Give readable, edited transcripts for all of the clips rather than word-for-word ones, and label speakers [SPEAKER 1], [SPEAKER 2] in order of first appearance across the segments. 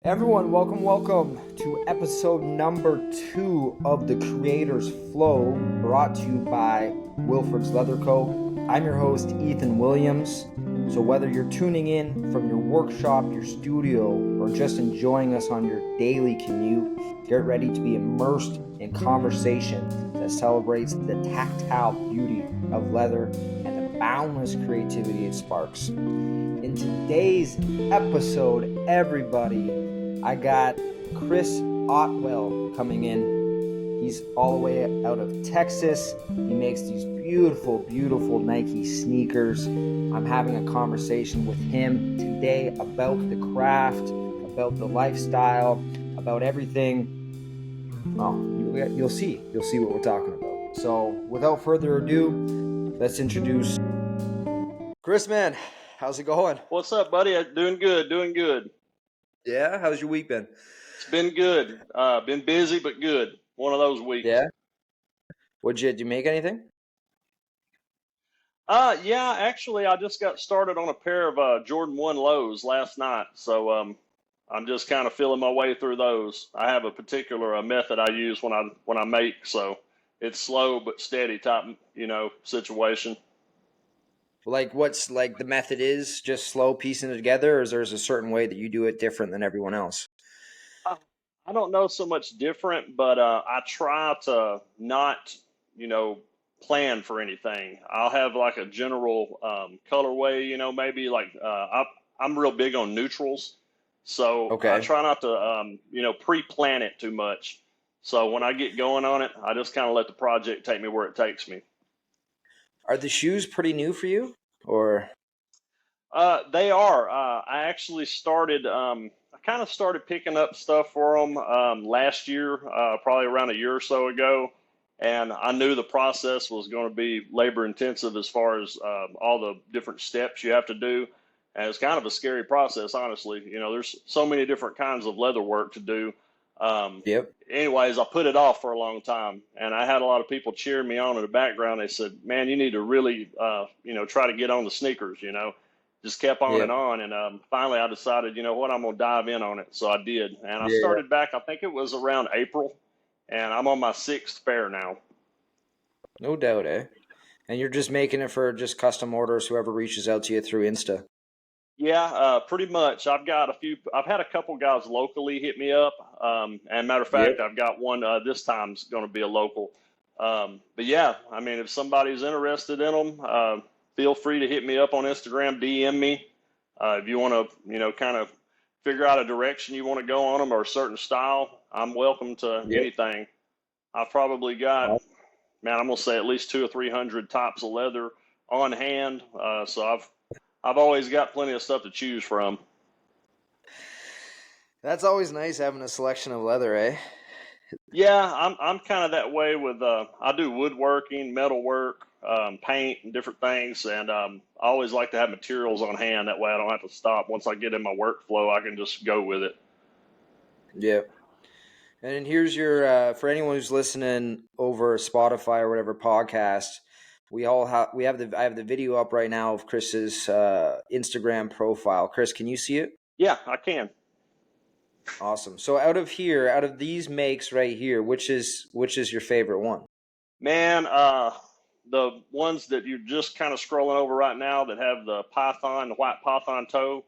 [SPEAKER 1] Everyone, welcome to episode number 2 of the Creator's Flow, brought to you by Wilford's Leather Co. I'm your host, Ethan Williams. So whether you're tuning in from your workshop, your studio, or just enjoying us on your daily commute, get ready to be immersed in conversation that celebrates the tactile beauty of leather and the boundless creativity it sparks. In today's episode, everybody, I got Chris Otwell coming in. He's all the way out of Texas. He makes these beautiful, beautiful Nike sneakers. I'm having a conversation with him today about the craft, about the lifestyle, about everything. Oh, you'll see. You'll see what we're talking about. So without further ado, let's introduce Chris, man. How's it going?
[SPEAKER 2] What's up, buddy? Doing good.
[SPEAKER 1] Yeah, how's your week been?
[SPEAKER 2] It's been good. Been busy, but good. One of those weeks.
[SPEAKER 1] Yeah. Did you make anything?
[SPEAKER 2] Yeah, actually, I just got started on a pair of Jordan 1 lows last night. So I'm just kind of feeling my way through those. I have a particular method I use when I make, so it's slow but steady type, situation.
[SPEAKER 1] Like what's like the method is just slow piecing it together, or is there's a certain way that you do it different than everyone else?
[SPEAKER 2] I don't know so much different, but I try to not, plan for anything. I'll have like a general colorway, maybe like I'm real big on neutrals. So
[SPEAKER 1] Okay.
[SPEAKER 2] I try not to, pre-plan it too much. So when I get going on it, I just kind of let the project take me where it takes me.
[SPEAKER 1] Are the shoes pretty new for you, or?
[SPEAKER 2] They are. I actually started. I kind of started picking up stuff for them last year, probably around a year or so ago, and I knew the process was going to be labor intensive as far as all the different steps you have to do, and it's kind of a scary process, honestly. There's so many different kinds of leather work to do.
[SPEAKER 1] Yep.
[SPEAKER 2] Anyways, I put it off for a long time, and I had a lot of people cheering me on in the background. They said, "Man, you need to really, try to get on the sneakers." Just kept on and on, and finally I decided, you know what, I'm gonna dive in on it. So I did, and I started back. I think it was around April, and I'm on my 6th pair now.
[SPEAKER 1] No doubt, eh? And you're just making it for just custom orders, whoever reaches out to you through Insta.
[SPEAKER 2] Yeah, pretty much. I've had a couple guys locally hit me up, and matter of fact, I've got one this time's going to be a local. But yeah, I mean, if somebody's interested in them, feel free to hit me up on Instagram, DM me. If you want to, kind of figure out a direction you want to go on them or a certain style, I'm welcome to anything. I've probably got, man, I'm gonna say at least 200 or 300 types of leather on hand. So I've always got plenty of stuff to choose from.
[SPEAKER 1] That's always nice having a selection of leather, eh?
[SPEAKER 2] Yeah, I'm kind of that way with I do woodworking, metalwork, paint, and different things, and I always like to have materials on hand. That way, I don't have to stop. Once I get in my workflow, I can just go with it.
[SPEAKER 1] Yep. And here's your for anyone who's listening over Spotify or whatever podcast. I have the video up right now of Chris's Instagram profile. Chris, can you see it?
[SPEAKER 2] Yeah, I can.
[SPEAKER 1] Awesome. So out of these makes right here, which is your favorite one?
[SPEAKER 2] Man, the ones that you're just kind of scrolling over right now that have the white python toe,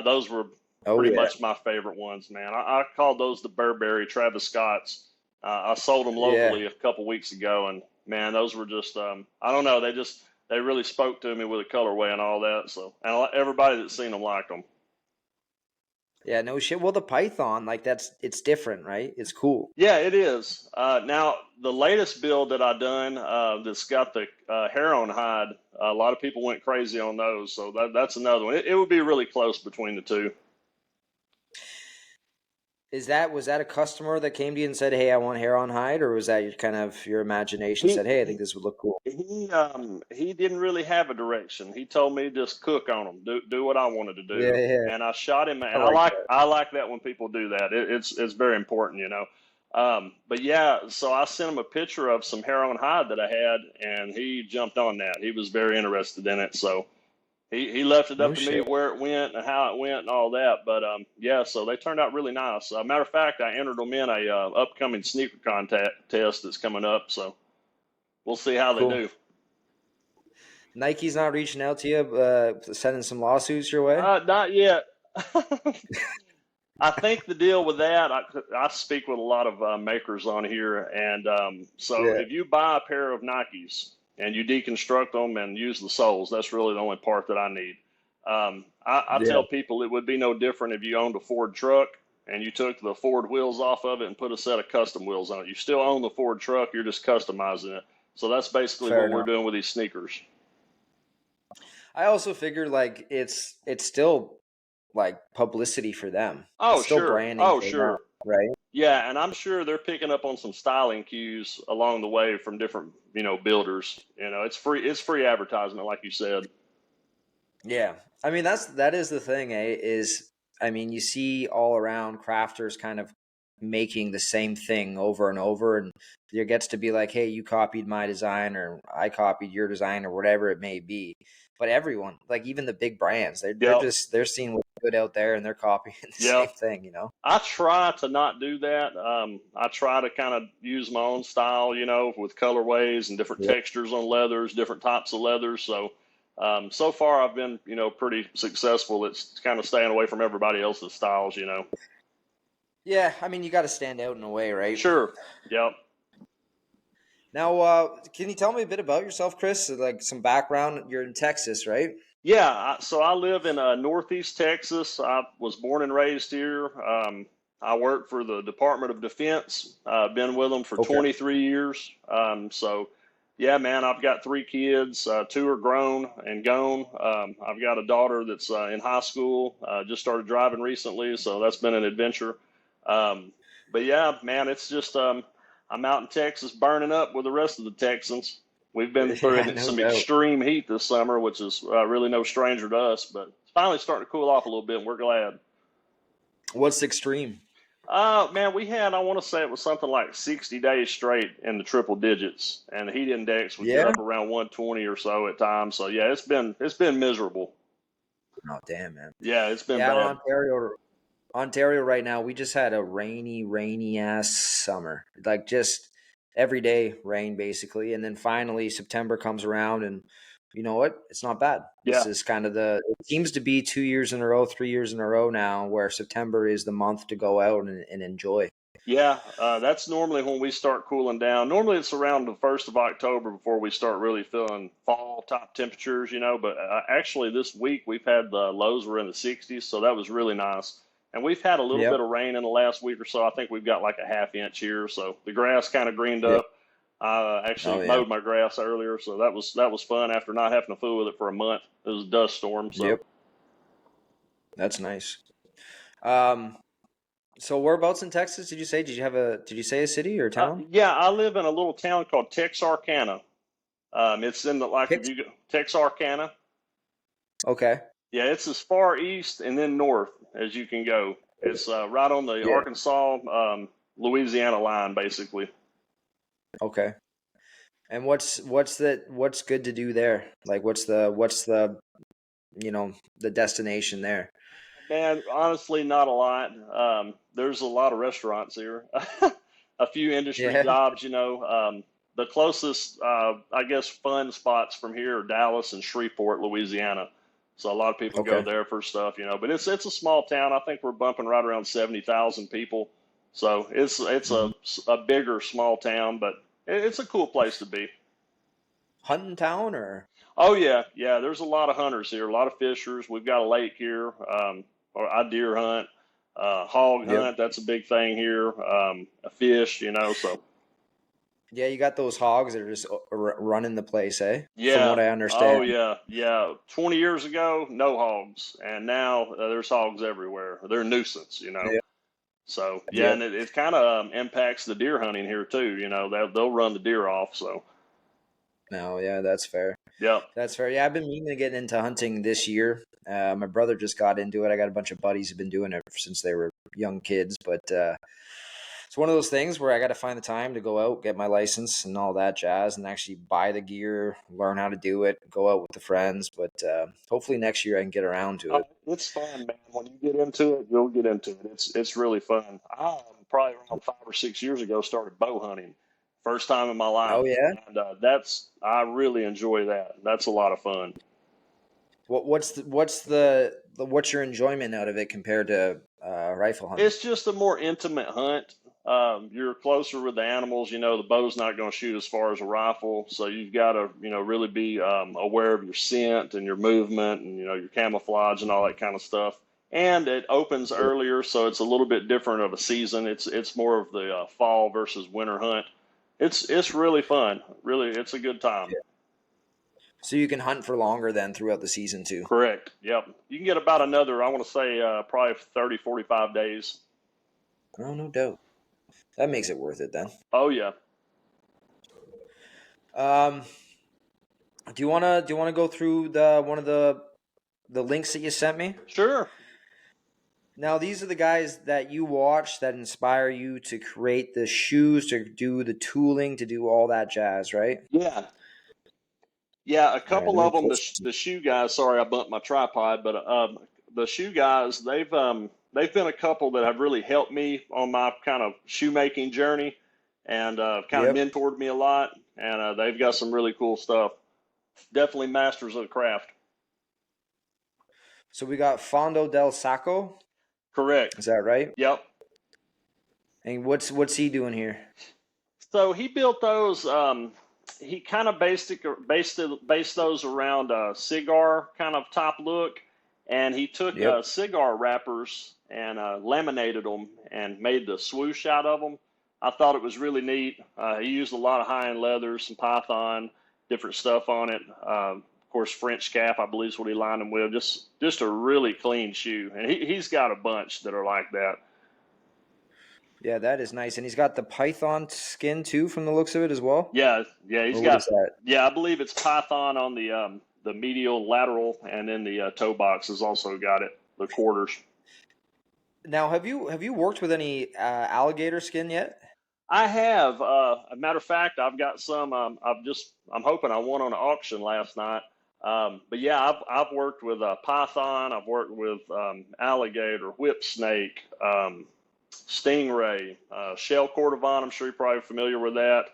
[SPEAKER 2] those were pretty much my favorite ones, man. I called those the Burberry Travis Scotts. I sold them locally a couple weeks ago, and man, those were just I don't know, they really spoke to me with the colorway and all that. So, and everybody that's seen them liked them.
[SPEAKER 1] Yeah, no shit. Well, the Python, like it's different, right? It's cool.
[SPEAKER 2] Yeah, it is. Now, the latest build that I done that's got the hair on hide, a lot of people went crazy on those. So that's another one. It would be really close between the two.
[SPEAKER 1] Was that a customer that came to you and said, "Hey, I want hair on hide," or was that your imagination said, "Hey, I think this would look cool"?
[SPEAKER 2] He didn't really have a direction. He told me just cook on them, do what I wanted to do.
[SPEAKER 1] Yeah.
[SPEAKER 2] And I shot him, and I like that when people do that. It's very important, But yeah, so I sent him a picture of some hair on hide that I had, and he jumped on that. He was very interested in it. So He left it
[SPEAKER 1] No
[SPEAKER 2] up to me
[SPEAKER 1] shit.
[SPEAKER 2] where it went and how it went and all that. But yeah, so they turned out really nice. Matter of fact, I entered them in a upcoming sneaker test that's coming up. So we'll see how they
[SPEAKER 1] Cool.
[SPEAKER 2] do.
[SPEAKER 1] Nike's not reaching out to you, sending some lawsuits your way?
[SPEAKER 2] Not yet. I think the deal with that, I speak with a lot of makers on here, and so
[SPEAKER 1] Yeah.
[SPEAKER 2] if you buy a pair of Nikes and you deconstruct them and use the soles, that's really the only part that I need. I
[SPEAKER 1] Yeah.
[SPEAKER 2] tell people it would be no different if you owned a Ford truck and you took the Ford wheels off of it and put a set of custom wheels on it. You still own the Ford truck, you're just customizing it. So that's basically
[SPEAKER 1] Fair
[SPEAKER 2] what we're
[SPEAKER 1] enough.
[SPEAKER 2] doing with these sneakers.
[SPEAKER 1] I also figure like it's still like publicity for them.
[SPEAKER 2] Oh,
[SPEAKER 1] It's still
[SPEAKER 2] sure.
[SPEAKER 1] branding
[SPEAKER 2] Oh,
[SPEAKER 1] for them,
[SPEAKER 2] sure.
[SPEAKER 1] right?
[SPEAKER 2] Yeah, and I'm sure they're picking up on some styling cues along the way from different, builders. It's free advertisement, like you said.
[SPEAKER 1] Yeah. I mean that is the thing, is I mean you see all around crafters kind of making the same thing over and over, and there gets to be like, hey, you copied my design or I copied your design or whatever it may be. But everyone, like even the big brands,
[SPEAKER 2] Yep,
[SPEAKER 1] they're seeing what's good out there and they're copying the
[SPEAKER 2] yep.
[SPEAKER 1] same thing, you know?
[SPEAKER 2] I try to not do that. I try to kind of use my own style, with colorways and different
[SPEAKER 1] Yeah.
[SPEAKER 2] textures on leathers, different types of leathers. So, so far I've been, pretty successful. It's kind of staying away from everybody else's styles.
[SPEAKER 1] Yeah, I mean you got to stand out in a way, right?
[SPEAKER 2] Sure. Yep.
[SPEAKER 1] Now, can you tell me a bit about yourself, Chris? Like some background. You're in Texas, right?
[SPEAKER 2] Yeah, so I live in Northeast Texas. I was born and raised here. I work for the Department of Defense. I've been with them for
[SPEAKER 1] Okay.
[SPEAKER 2] 23 years. So, yeah, man, I've got three kids. Two are grown and gone. I've got a daughter that's in high school. Just started driving recently, so that's been an adventure. Um, but yeah, man, it's just I'm out in Texas burning up with the rest of the Texans. We've been
[SPEAKER 1] Yeah,
[SPEAKER 2] through
[SPEAKER 1] no
[SPEAKER 2] some
[SPEAKER 1] doubt.
[SPEAKER 2] extreme heat this summer, which is really no stranger to us, but it's finally starting to cool off a little bit, and we're glad.
[SPEAKER 1] What's extreme?
[SPEAKER 2] Man, we had, I want to say it was something like 60 days straight in the triple digits, and the heat index would get
[SPEAKER 1] Yeah.
[SPEAKER 2] up around 120 or so at times. So yeah, it's been miserable.
[SPEAKER 1] Oh, damn, man.
[SPEAKER 2] Yeah, it's been
[SPEAKER 1] Yeah, in
[SPEAKER 2] bad.
[SPEAKER 1] Ontario right now, we just had a rainy ass summer. Like just every day rain basically, and then finally September comes around, and you know what? It's not bad. This
[SPEAKER 2] Yeah.
[SPEAKER 1] is kind of the. It seems to be 2 years in a row, 3 years in a row now, where September is the month to go out and enjoy.
[SPEAKER 2] Yeah, that's normally when we start cooling down. Normally it's around the 1st of October before we start really feeling fall top temperatures. But actually this week we've had the lows were in the 60s, so that was really nice. And we've had a little bit
[SPEAKER 1] Yep.
[SPEAKER 2] of rain in the last week or so. I think we've got like a half inch here, so the grass kind of greened
[SPEAKER 1] Yep.
[SPEAKER 2] up. I
[SPEAKER 1] Oh
[SPEAKER 2] actually
[SPEAKER 1] yeah.
[SPEAKER 2] mowed my grass earlier, so that was fun after not having to fool with it for a month. It was a dust storm, so.
[SPEAKER 1] Yep. That's nice. Um. So whereabouts in Texas did you say? Did you say a city or a town?
[SPEAKER 2] Yeah, I live in a little town called Texarkana. It's in the like if
[SPEAKER 1] Pitt.
[SPEAKER 2] you go Texarkana.
[SPEAKER 1] Okay.
[SPEAKER 2] Yeah, it's as far east and then north as you can go. It's right on the
[SPEAKER 1] Yeah.
[SPEAKER 2] Arkansas, Louisiana line, basically.
[SPEAKER 1] Okay. And what's good to do there? Like what's the the destination there?
[SPEAKER 2] Man, honestly, not a lot. There's a lot of restaurants here, a few industry
[SPEAKER 1] Yeah.
[SPEAKER 2] jobs. The closest, I guess, fun spots from here are Dallas and Shreveport, Louisiana. So a lot of people go
[SPEAKER 1] Okay.
[SPEAKER 2] there for stuff. But it's a small town. I think we're bumping right around 70,000 people. So it's
[SPEAKER 1] Hmm.
[SPEAKER 2] a bigger small town, but it's a cool place to be.
[SPEAKER 1] Hunting town or
[SPEAKER 2] Oh yeah, yeah. There's a lot of hunters here, a lot of fishers. We've got a lake here, or I deer hunt, hog
[SPEAKER 1] Yep.
[SPEAKER 2] hunt. That's a big thing here. A fish. So
[SPEAKER 1] Yeah, you got those hogs that are just running the place, eh? From
[SPEAKER 2] yeah.
[SPEAKER 1] what I
[SPEAKER 2] Oh
[SPEAKER 1] understand.
[SPEAKER 2] yeah, yeah. 20 years ago, no hogs, and now there's hogs everywhere. They're a nuisance.
[SPEAKER 1] Yeah.
[SPEAKER 2] So yeah, and
[SPEAKER 1] Yep.
[SPEAKER 2] it kind of impacts the deer hunting here too. They'll run the deer off. So
[SPEAKER 1] No, yeah, that's fair.
[SPEAKER 2] yep.
[SPEAKER 1] That's fair. Yeah, I've been meaning to get into hunting this year. My brother just got into it. I got a bunch of buddies who've been doing it since they were young kids, but so it's one of those things where I got to find the time to go out, get my license and all that jazz, and actually buy the gear, learn how to do it, go out with the friends. But hopefully next year I can get around to it.
[SPEAKER 2] It's fun, man. When you get into it, you'll get into it. It's really fun. Probably around 5 or 6 years ago started bow hunting, first time in my life,
[SPEAKER 1] Oh yeah.
[SPEAKER 2] and I really enjoy that. That's a lot of fun.
[SPEAKER 1] What's your enjoyment out of it compared to rifle hunting?
[SPEAKER 2] It's just a more intimate hunt. You're closer with the animals. You know, the bow's not going to shoot as far as a rifle, so you've got to, really be aware of your scent and your movement and, your camouflage and all that kind of stuff. And it opens earlier, so it's a little bit different of a season. It's more of the fall versus winter hunt. It's really fun. Really, it's a good time.
[SPEAKER 1] So you can hunt for longer then throughout the season too.
[SPEAKER 2] Correct. Yep. You can get about another, I want to say, probably 30, 45 days.
[SPEAKER 1] Oh, no doubt. That makes it worth it then.
[SPEAKER 2] Oh yeah.
[SPEAKER 1] Do you wanna go through one of the links that you sent me?
[SPEAKER 2] Sure.
[SPEAKER 1] Now these are the guys that you watch that inspire you to create the shoes, to do the tooling, to do all that jazz, right?
[SPEAKER 2] Yeah. Yeah, a
[SPEAKER 1] All right,
[SPEAKER 2] couple
[SPEAKER 1] let me
[SPEAKER 2] of them,
[SPEAKER 1] pull.
[SPEAKER 2] the shoe guys. Sorry, I bumped my tripod, but the shoe guys, they've been a couple that have really helped me on my kind of shoemaking journey, and kind of
[SPEAKER 1] Yep.
[SPEAKER 2] mentored me a lot. And they've got some really cool stuff. Definitely masters of the craft.
[SPEAKER 1] So we got Fondo del Sacco.
[SPEAKER 2] Correct.
[SPEAKER 1] Is that right?
[SPEAKER 2] Yep.
[SPEAKER 1] And what's he doing here?
[SPEAKER 2] So he built those. He kind of based those around a cigar kind of top look, and he took
[SPEAKER 1] Yep.
[SPEAKER 2] cigar wrappers and laminated them and made the swoosh out of them. I thought it was really neat. He used a lot of high-end leathers, some python, different stuff on it. Of course, French cap, I believe, is what he lined them with. Just a really clean shoe, and he's got a bunch that are like that.
[SPEAKER 1] Yeah, that is nice. And he's got the python skin too, from the looks of it as well.
[SPEAKER 2] Yeah, he's
[SPEAKER 1] Or what
[SPEAKER 2] got.
[SPEAKER 1] is that?
[SPEAKER 2] Yeah, I believe it's python on the medial, lateral, and then the toe box has also got it. The quarters.
[SPEAKER 1] Now, have you worked with any alligator skin yet?
[SPEAKER 2] I have. A matter of fact, I've got some. I'm hoping I won on an auction last night. But yeah, I've worked with python. I've worked with alligator, whip snake, stingray, shell cordovon. I'm sure you're probably familiar with that,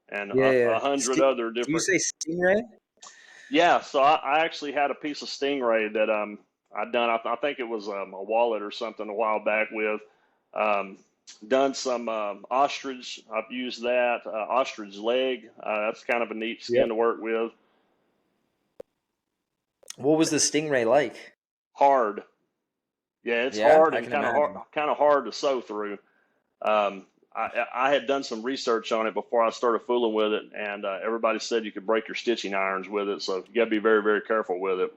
[SPEAKER 2] and
[SPEAKER 1] Yeah,
[SPEAKER 2] a
[SPEAKER 1] yeah.
[SPEAKER 2] hundred other
[SPEAKER 1] Do you
[SPEAKER 2] different.
[SPEAKER 1] say stingray?
[SPEAKER 2] Yeah, so I actually had a piece of stingray that I'd done. I think it was a wallet or something a while back with. Um, Done some ostrich. I've used that ostrich leg. That's kind of a neat skin
[SPEAKER 1] Yep.
[SPEAKER 2] to work with.
[SPEAKER 1] What was the stingray like?
[SPEAKER 2] Hard. Yeah, it's
[SPEAKER 1] Yeah,
[SPEAKER 2] hard
[SPEAKER 1] I
[SPEAKER 2] and
[SPEAKER 1] can imagine.
[SPEAKER 2] kind of hard to sew through. I had done some research on it before I started fooling with it, and everybody said you could break your stitching irons with it, so you got to be very, very careful with it.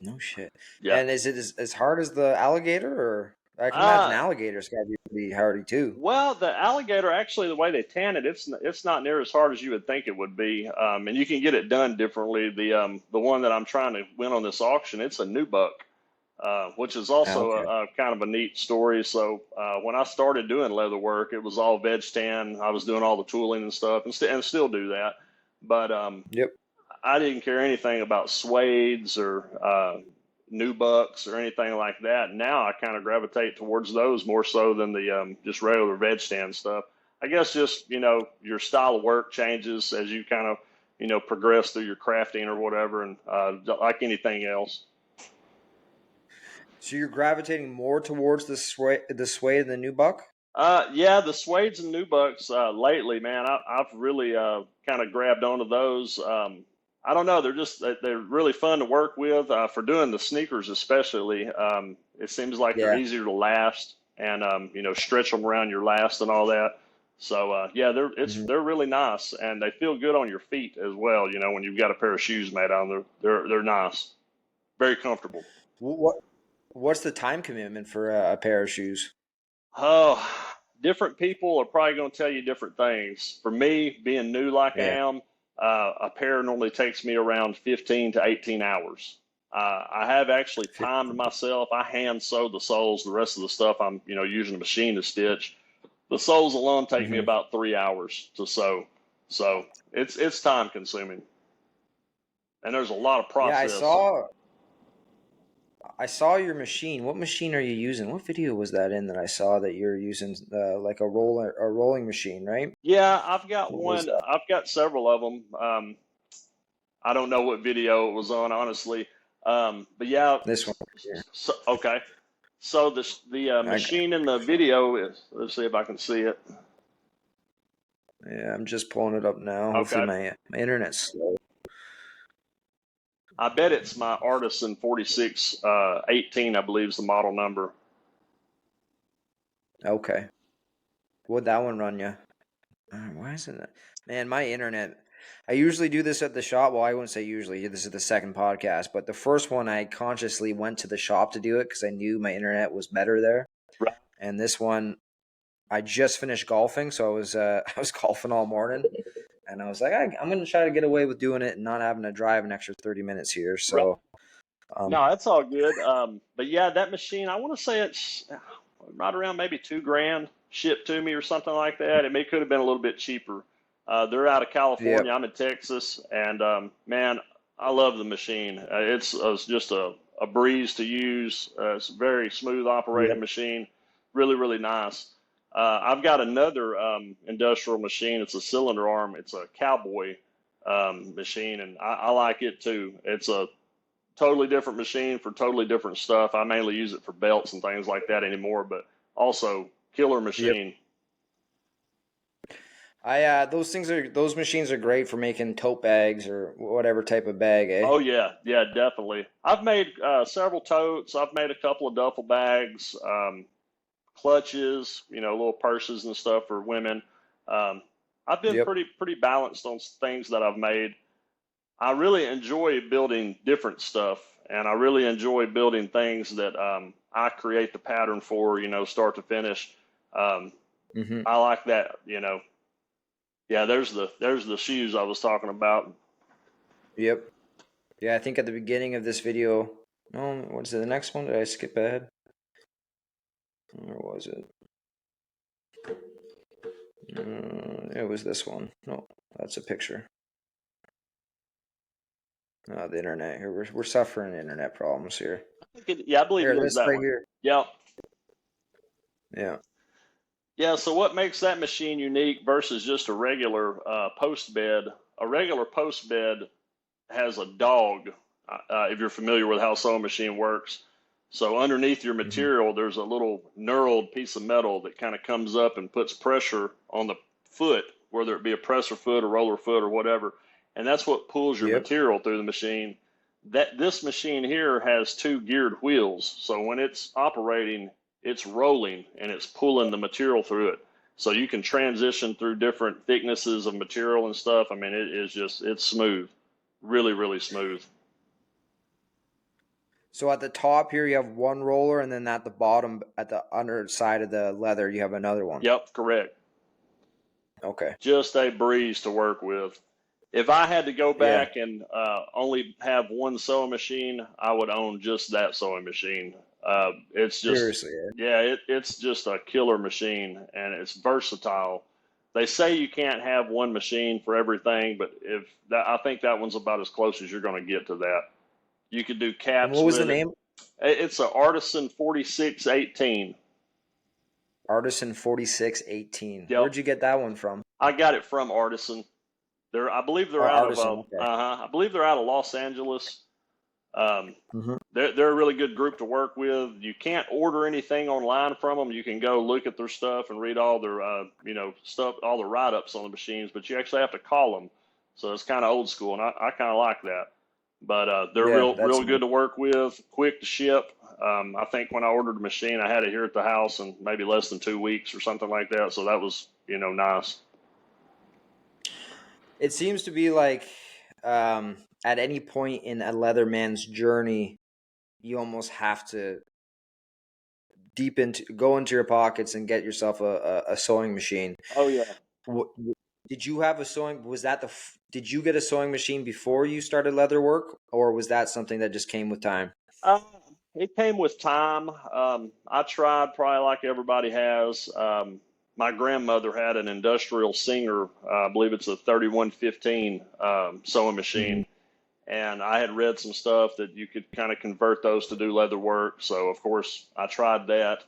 [SPEAKER 1] No shit.
[SPEAKER 2] Yeah.
[SPEAKER 1] And is it as hard as the alligator, or I can imagine
[SPEAKER 2] Uh,
[SPEAKER 1] alligator's got to be pretty hardy too.
[SPEAKER 2] well, the alligator, actually, the way they tan it, it's not near as hard as you would think it would be, and you can get it done differently. The one that I'm trying to win on this auction, it's a new buck. Which is also
[SPEAKER 1] Okay.
[SPEAKER 2] a kind of a neat story. So when I started doing leather work, it was all veg tan. I was doing all the tooling and stuff, and still do that. But
[SPEAKER 1] Yep.
[SPEAKER 2] I didn't care anything about suedes or nubucks or anything like that. Now I kind of gravitate towards those more so than the just regular veg tan stuff. I guess just your style of work changes as you kind of progress through your crafting or whatever, and like anything else.
[SPEAKER 1] So you're gravitating more towards the suede than the nubuck?
[SPEAKER 2] Yeah, the suedes and nubucks lately, man, I've really kind of grabbed onto those. I don't know, they're really fun to work with for doing the sneakers, especially. It seems like they're
[SPEAKER 1] Yeah.
[SPEAKER 2] easier to last and stretch them around your last and all that. So yeah,
[SPEAKER 1] Hmm.
[SPEAKER 2] they're really nice and they feel good on your feet as well. When you've got a pair of shoes made on them, they're nice, very comfortable.
[SPEAKER 1] What's the time commitment for a pair of shoes?
[SPEAKER 2] Oh, different people are probably going to tell you different things. For me, being new like I
[SPEAKER 1] Yeah.
[SPEAKER 2] am, a pair normally takes me around 15 to 18 hours. I have actually timed myself. I hand sew the soles. The rest of the stuff I'm, using a machine to stitch. The soles alone take me
[SPEAKER 1] Hmm.
[SPEAKER 2] about 3 hours to sew. So it's time consuming. And there's a lot of
[SPEAKER 1] Yeah,
[SPEAKER 2] process.
[SPEAKER 1] I saw your machine. What machine are you using? What video was that in that I saw that you're using like a rolling machine, right?
[SPEAKER 2] Yeah, I've got
[SPEAKER 1] What was
[SPEAKER 2] one.
[SPEAKER 1] that?
[SPEAKER 2] I've got several of them. I don't know what video it was on, honestly. But yeah,
[SPEAKER 1] This one right here.
[SPEAKER 2] so, okay. So the
[SPEAKER 1] I
[SPEAKER 2] machine in the video is. Let's see if I can see it.
[SPEAKER 1] Yeah, I'm just pulling it up now. Hopefully
[SPEAKER 2] Okay.
[SPEAKER 1] my internet's slow.
[SPEAKER 2] I bet it's my Artisan 4618, I believe is the model number.
[SPEAKER 1] Okay. What'd that one run you? Why isn't it? Man, my internet. I usually do this at the shop. Well, I wouldn't say usually. This is the second podcast, but the first one I consciously went to the shop to do it because I knew my internet was better there.
[SPEAKER 2] Right.
[SPEAKER 1] And this one, I just finished golfing, so I was I was golfing all morning, and I was like, I'm gonna try to get away with doing it and not having to drive an extra 30 minutes here.
[SPEAKER 2] Right.
[SPEAKER 1] So, um,
[SPEAKER 2] No, that's all good. But yeah, that machine, I want to say it's right around maybe 2 grand shipped to me or something like that. Could have been a little bit cheaper. They're out of
[SPEAKER 1] yep,
[SPEAKER 2] California. I'm in Texas, and man, I love the machine. It's just a breeze to use. It's a very smooth operating
[SPEAKER 1] yep,
[SPEAKER 2] machine. Really, really nice. I've got another industrial machine. It's a cylinder arm. It's a cowboy machine, and I like it too. It's a totally different machine for totally different stuff. I mainly use it for belts and things like that anymore, but also killer
[SPEAKER 1] yep.
[SPEAKER 2] machine.
[SPEAKER 1] Those machines are great for making tote bags or whatever type of bag, eh?
[SPEAKER 2] Oh yeah, yeah, definitely. I've made several totes. I've made a couple of duffel bags, clutches, little purses and stuff for women. Um, I've been
[SPEAKER 1] Yep.
[SPEAKER 2] pretty balanced on things that I've made. I really enjoy building different stuff, and I really enjoy building things that I create the pattern for, start to finish. Um,
[SPEAKER 1] Hmm.
[SPEAKER 2] I like that. Yeah, there's the shoes I was talking about.
[SPEAKER 1] Yep. Yeah, I think at the beginning of this video, no, what's the next one? Did I skip ahead? Where was it? It was this one. No, that's a picture. Oh, the internet. Here we're suffering internet problems here.
[SPEAKER 2] Yeah, I believe
[SPEAKER 1] Here,
[SPEAKER 2] it is
[SPEAKER 1] this
[SPEAKER 2] that
[SPEAKER 1] right
[SPEAKER 2] one.
[SPEAKER 1] here.
[SPEAKER 2] Yeah,
[SPEAKER 1] Yeah.
[SPEAKER 2] yeah. So what makes that machine unique versus just a regular post bed? A regular post bed has a dog. If you're familiar with how a sewing machine works, so underneath your
[SPEAKER 1] Hmm.
[SPEAKER 2] material, there's a little knurled piece of metal that kind of comes up and puts pressure on the foot, whether it be a presser foot, a roller foot, or whatever, and that's what pulls your
[SPEAKER 1] Yep.
[SPEAKER 2] material through the machine. That this machine here has two geared wheels, so when it's operating, it's rolling and it's pulling the material through it. So you can transition through different thicknesses of material and stuff. I mean, it's smooth, really, really smooth.
[SPEAKER 1] So at the top here, you have one roller, and then at the bottom, at the underside of the leather, you have another one.
[SPEAKER 2] Yep, correct.
[SPEAKER 1] Okay.
[SPEAKER 2] Just a breeze to work with. If I had to go
[SPEAKER 1] Yeah.
[SPEAKER 2] back and only have one sewing machine, I would own just that sewing machine. It's just,
[SPEAKER 1] Seriously. Eh?
[SPEAKER 2] yeah, it's just a killer machine and it's versatile. They say you can't have one machine for everything, but if that, I think that one's about as close as you're going to get to that. You could do
[SPEAKER 1] And
[SPEAKER 2] caps
[SPEAKER 1] what was the
[SPEAKER 2] with it.
[SPEAKER 1] name?
[SPEAKER 2] It's an Artisan 4618.
[SPEAKER 1] Artisan 4618.
[SPEAKER 2] Yep,
[SPEAKER 1] Where'd you get that one from?
[SPEAKER 2] I got it from Artisan. I believe
[SPEAKER 1] Oh,
[SPEAKER 2] they're out of
[SPEAKER 1] Artisan. Okay.
[SPEAKER 2] I believe they're out of Los Angeles. Um,
[SPEAKER 1] Hmm.
[SPEAKER 2] they're a really good group to work with. You can't order anything online from them. You can go look at their stuff and read all their stuff, all the write ups on the machines, but you actually have to call them. So it's kind of old school, and I kind of like that. But they're
[SPEAKER 1] Yeah, that's
[SPEAKER 2] real good to work with, quick to ship. I think when I ordered the machine, I had it here at the house in maybe less than 2 weeks or something like that. So that was nice.
[SPEAKER 1] it seems to be like at any point in a Leatherman's journey, you almost have to go into your pockets and get yourself a sewing machine.
[SPEAKER 2] Oh yeah.
[SPEAKER 1] What, did you have a sewing? Did you get a sewing machine before you started leather work, or was that something that just came with time?
[SPEAKER 2] Uh, it came with time. I tried probably like everybody has. my grandmother had an industrial Singer, I believe it's a 3115 sewing machine. And I had read some stuff that you could kind of convert those to do leather work. So, of course, I tried that.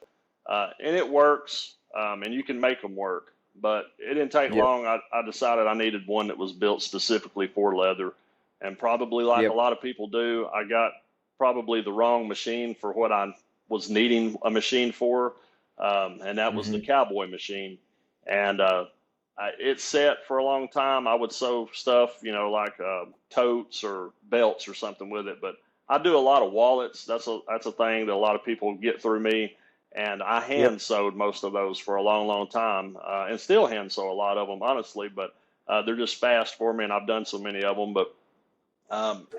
[SPEAKER 2] And it works, and you can make them work. But it didn't take
[SPEAKER 1] Yep.
[SPEAKER 2] long. I decided I needed one that was built specifically for leather. And probably like a
[SPEAKER 1] Yep.
[SPEAKER 2] lot of people do, I got probably the wrong machine for what I was needing a machine for. And that was the cowboy machine. And it set for a long time. I would sew stuff, like totes or belts or something with it. But I do a lot of wallets. That's a thing that a lot of people get through me. And I hand
[SPEAKER 1] Yep.
[SPEAKER 2] sewed most of those for a long, long time, and still hand sew a lot of them, honestly. But they're just fast for me, and I've done so many of them. But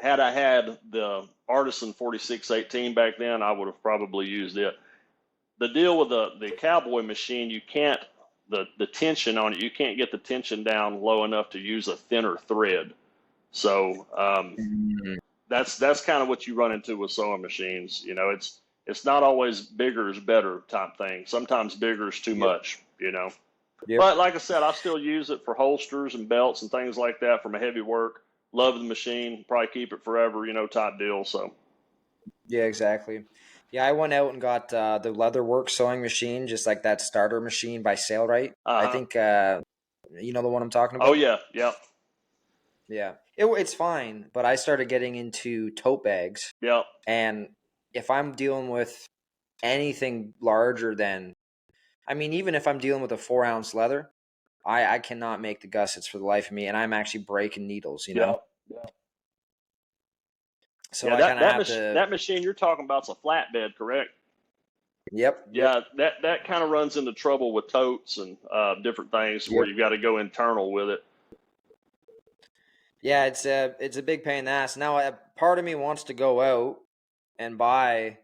[SPEAKER 2] had I had the Artisan 4618 back then, I would have probably used it. The deal with the cowboy machine, you can't the tension on it. You can't get the tension down low enough to use a thinner thread. So that's kind of what you run into with sewing machines. It's not always bigger is better type thing. Sometimes bigger is too
[SPEAKER 1] Yep.
[SPEAKER 2] much.
[SPEAKER 1] Yep.
[SPEAKER 2] But like I said, I still use it for holsters and belts and things like that for my heavy work. Love the machine. Probably keep it forever. Type deal. So.
[SPEAKER 1] Yeah, exactly. Yeah, I went out and got the Leatherwork sewing machine, just like that starter machine by Sailrite. I
[SPEAKER 2] Uh-huh.
[SPEAKER 1] think you know the one I'm talking
[SPEAKER 2] Oh
[SPEAKER 1] about?
[SPEAKER 2] yeah. Yep.
[SPEAKER 1] Yeah. It's fine, but I started getting into tote bags,
[SPEAKER 2] Yep.
[SPEAKER 1] and if I'm dealing with anything larger than, I mean, even if I'm dealing with a 4-ounce leather, I cannot make the gussets for the life of me, and I'm actually breaking needles,
[SPEAKER 2] Yep. Yep.
[SPEAKER 1] So
[SPEAKER 2] Yeah.
[SPEAKER 1] I kind
[SPEAKER 2] That
[SPEAKER 1] of have to.
[SPEAKER 2] that machine you're talking about is a flatbed, correct?
[SPEAKER 1] Yep. Yep.
[SPEAKER 2] Yeah. That kind of runs into trouble with totes and different things where
[SPEAKER 1] Yep.
[SPEAKER 2] you've got to go internal with it.
[SPEAKER 1] Yeah, it's a big pain in the ass. Now, part of me wants to go out and buy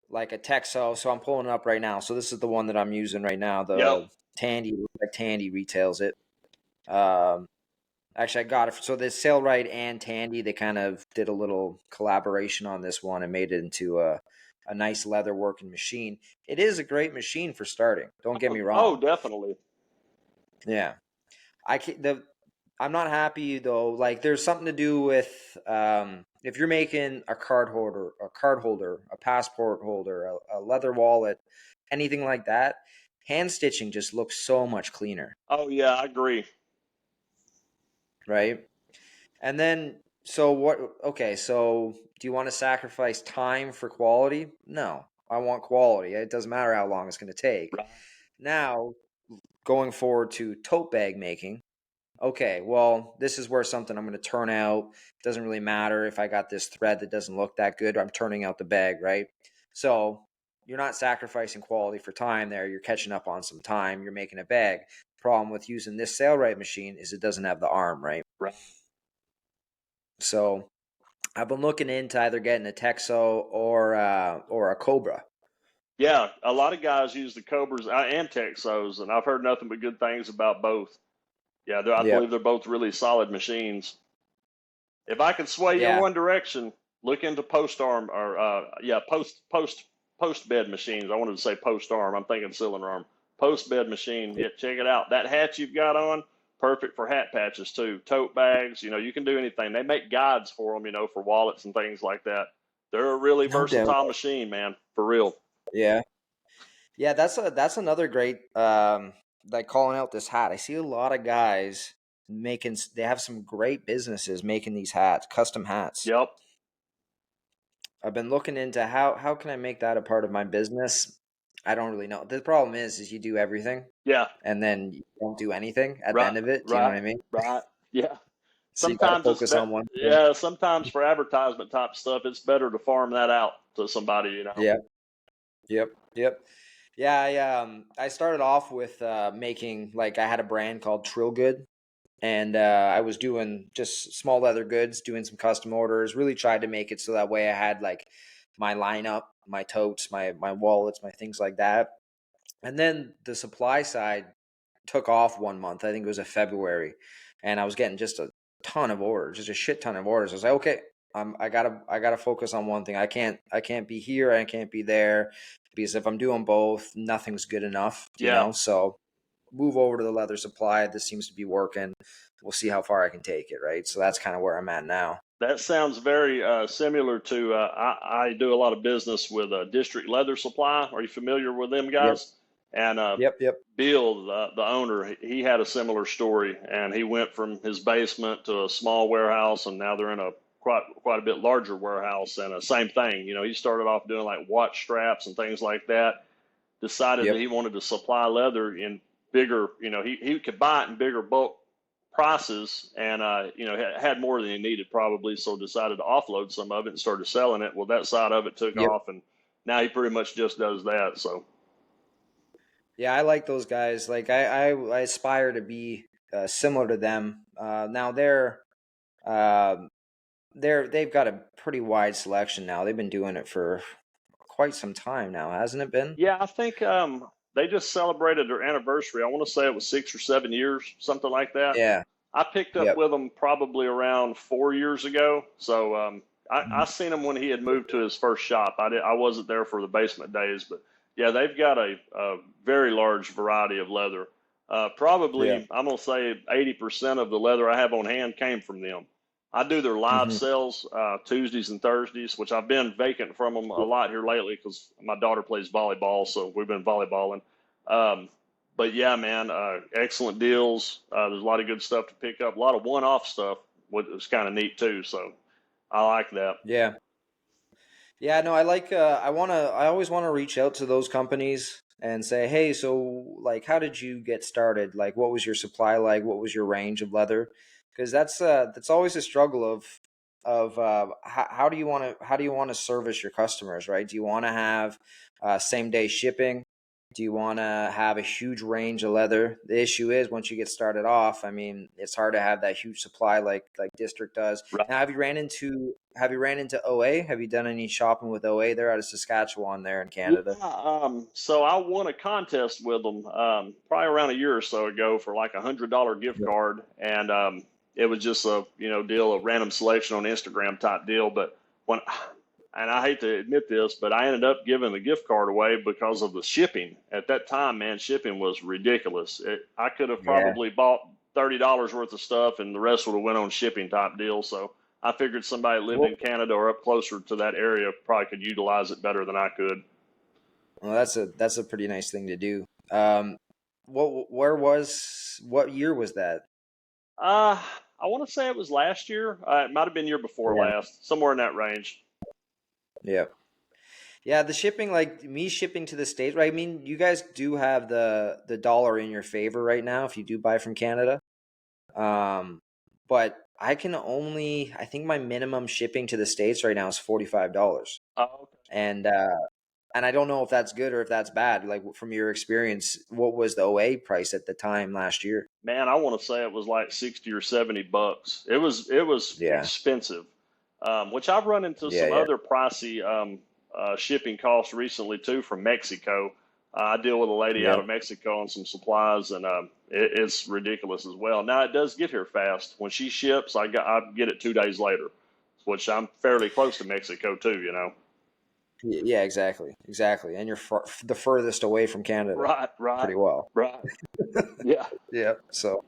[SPEAKER 1] like a Texo. So I'm pulling it up right now. So this is the one that I'm using right now.
[SPEAKER 2] Yep.
[SPEAKER 1] The Tandy, like Tandy retails it. Um, Actually, I got it. So this Sailrite and Tandy, they kind of did a little collaboration on this one and made it into a nice leather working machine. It is a great machine for starting. Don't get me
[SPEAKER 2] Oh,
[SPEAKER 1] wrong.
[SPEAKER 2] definitely.
[SPEAKER 1] Yeah, I'm not happy though. Like, there's something to do with if you're making a card holder, a passport holder, a leather wallet, anything like that. Hand stitching just looks so much cleaner,
[SPEAKER 2] Oh yeah, I agree.
[SPEAKER 1] right? And then, so what? Okay, so do you want to sacrifice time for quality? No, I want quality. It doesn't matter how long it's going to take.
[SPEAKER 2] Right.
[SPEAKER 1] Now, going forward to tote bag making. Okay, well, this is where something I'm going to turn out. Doesn't really matter if I got this thread that doesn't look that good. I'm turning out the bag, right? So you're not sacrificing quality for time there. You're catching up on some time. You're making a bag. Problem with using this Sailrite machine is it doesn't have the arm, right?
[SPEAKER 2] Right.
[SPEAKER 1] So I've been looking into either getting a Texo or a Cobra.
[SPEAKER 2] Yeah, a lot of guys use the Cobras and Texos, and I've heard nothing but good things about both. Yeah, I believe
[SPEAKER 1] Yep.
[SPEAKER 2] they're both really solid machines. If I can sway you in
[SPEAKER 1] Yeah.
[SPEAKER 2] one direction, look into post arm or post bed machines. I wanted to say post arm. I'm thinking cylinder arm. Post bed machine. Yeah, check it out. That hat you've got on, perfect for hat patches too. Tote bags. You can do anything. They make guides for them. For wallets and things like that. They're a really
[SPEAKER 1] No doubt.
[SPEAKER 2] versatile machine, man. For real.
[SPEAKER 1] Yeah. Yeah, that's another great like calling out this hat. I see a lot of guys making they have some great businesses making these hats, custom hats.
[SPEAKER 2] Yep.
[SPEAKER 1] I've been looking into how can I make that a part of my business? I don't really know. The problem is you do everything
[SPEAKER 2] Yeah.
[SPEAKER 1] and then you don't do anything at the
[SPEAKER 2] Right.
[SPEAKER 1] end of it. Do you know
[SPEAKER 2] Right.
[SPEAKER 1] what I mean?
[SPEAKER 2] Right. Yeah.
[SPEAKER 1] So you got to
[SPEAKER 2] Sometimes it's
[SPEAKER 1] focus
[SPEAKER 2] better.
[SPEAKER 1] on one thing.
[SPEAKER 2] Yeah. Sometimes for advertisement type stuff, it's better to farm that out to somebody.
[SPEAKER 1] Yeah. Yep. Yep. Yeah, I started off with making, like, I had a brand called Trill Good, and I was doing just small leather goods, doing some custom orders. Really tried to make it so that way I had like my lineup, my totes, my wallets, my things like that. And then the supply side took off one month. I think it was a February, and I was getting just a ton of orders, just a shit ton of orders. I was like, okay, I gotta focus on one thing. I can't be here. I can't be there because if I'm doing both, nothing's good enough.
[SPEAKER 2] Yeah.
[SPEAKER 1] So move over to the leather supply. This seems to be working. We'll see how far I can take it, right? So that's kind of where I'm at now.
[SPEAKER 2] That sounds very similar to I do a lot of business with District Leather Supply. Are you familiar with them
[SPEAKER 1] Yep.
[SPEAKER 2] guys? And
[SPEAKER 1] Yep.
[SPEAKER 2] Bill, the owner, he had a similar story, and he went from his basement to a small warehouse, and now they're in a quite a bit larger warehouse. And same thing, he started off doing like watch straps and things like that. Decided that
[SPEAKER 1] Yep.
[SPEAKER 2] he wanted to supply leather in bigger, he could buy it in bigger bulk prices, and had more than he needed probably, so decided to offload some of it and started selling it. Well, that side of it took
[SPEAKER 1] Yep.
[SPEAKER 2] off, and now he pretty much just does that. So
[SPEAKER 1] Yeah, I like those guys. Like I aspire to be similar to them. Now they've got a pretty wide selection now. They've been doing it for quite some time now, hasn't it been?
[SPEAKER 2] yeah, I think they just celebrated their anniversary. I want to say it was 6 or 7 years, something like that.
[SPEAKER 1] Yeah.
[SPEAKER 2] I picked up
[SPEAKER 1] Yep.
[SPEAKER 2] with them probably around 4 years ago. So I
[SPEAKER 1] Mhm.
[SPEAKER 2] seen him when he had moved to his first shop. I wasn't there for the basement days, but yeah, they've got a very large variety of leather.
[SPEAKER 1] Yeah.
[SPEAKER 2] Probably, I'm gonna say 80% of the leather I have on hand came from them. I do their live
[SPEAKER 1] Hmm.
[SPEAKER 2] sales Tuesdays and Thursdays, which I've been vacant from them a lot here lately because my daughter plays volleyball, so we've been volleyballing. Um, but yeah, man, excellent deals. There's a lot of good stuff to pick up. A lot of one-off stuff, which is kind of neat too. So I like that.
[SPEAKER 1] Yeah. Yeah, no, I like I always want to reach out to those companies and say, "Hey, so like how did you get started? Like what was your supply like? What was your range of leather?" Because that's always a struggle of how do you want to service your customers, right? Do you want to have same day shipping? Do you want to have a huge range of leather? The issue is once you get started off, I mean, it's hard to have that huge supply like District does.
[SPEAKER 2] Right.
[SPEAKER 1] Now, have you ran into OA? Have you done any shopping with OA? They're out of Saskatchewan there in
[SPEAKER 2] Yeah.
[SPEAKER 1] Canada.
[SPEAKER 2] So I won a contest with them probably around a year or so ago for like $100 gift
[SPEAKER 1] Yeah.
[SPEAKER 2] card, and it was just a deal, a random selection on Instagram type deal. But when and I hate to admit this, but I ended up giving the gift card away because of the shipping. At that time, man, shipping was ridiculous. I could have
[SPEAKER 1] Yeah.
[SPEAKER 2] probably bought $30 worth of stuff, and the rest would have went on shipping type deal. So I figured somebody that lived
[SPEAKER 1] Well,
[SPEAKER 2] in Canada or up closer to that area probably could utilize it better than I could.
[SPEAKER 1] well, that's a pretty nice thing to do. What year was that?
[SPEAKER 2] Uh, I want to say it was last year. It might have been year before
[SPEAKER 1] Yeah.
[SPEAKER 2] last, somewhere in that range.
[SPEAKER 1] Yeah. Yeah, the shipping, like me shipping to the States, right? I mean, you guys do have the dollar in your favor right now if you do buy from Canada. Um, but I think my minimum shipping to the States right now is $45.
[SPEAKER 2] Oh,
[SPEAKER 1] And I don't know if that's good or if that's bad. Like from your experience, what was the OA price at the time last year?
[SPEAKER 2] man, I want to say it was like 60 or 70 bucks. It was
[SPEAKER 1] Yeah.
[SPEAKER 2] expensive, which I've run into
[SPEAKER 1] Yeah,
[SPEAKER 2] some
[SPEAKER 1] yeah.
[SPEAKER 2] other pricey shipping costs recently too from Mexico. I deal with a lady out
[SPEAKER 1] Yep.
[SPEAKER 2] of Mexico on some supplies, and it's ridiculous as well. Now it does get here fast. When she ships, I get it 2 days later, which I'm fairly close to Mexico too.
[SPEAKER 1] Yeah, exactly. Exactly. And you're the furthest away from Canada
[SPEAKER 2] Right, right,
[SPEAKER 1] pretty well.
[SPEAKER 2] right. Yeah.
[SPEAKER 1] Yeah. So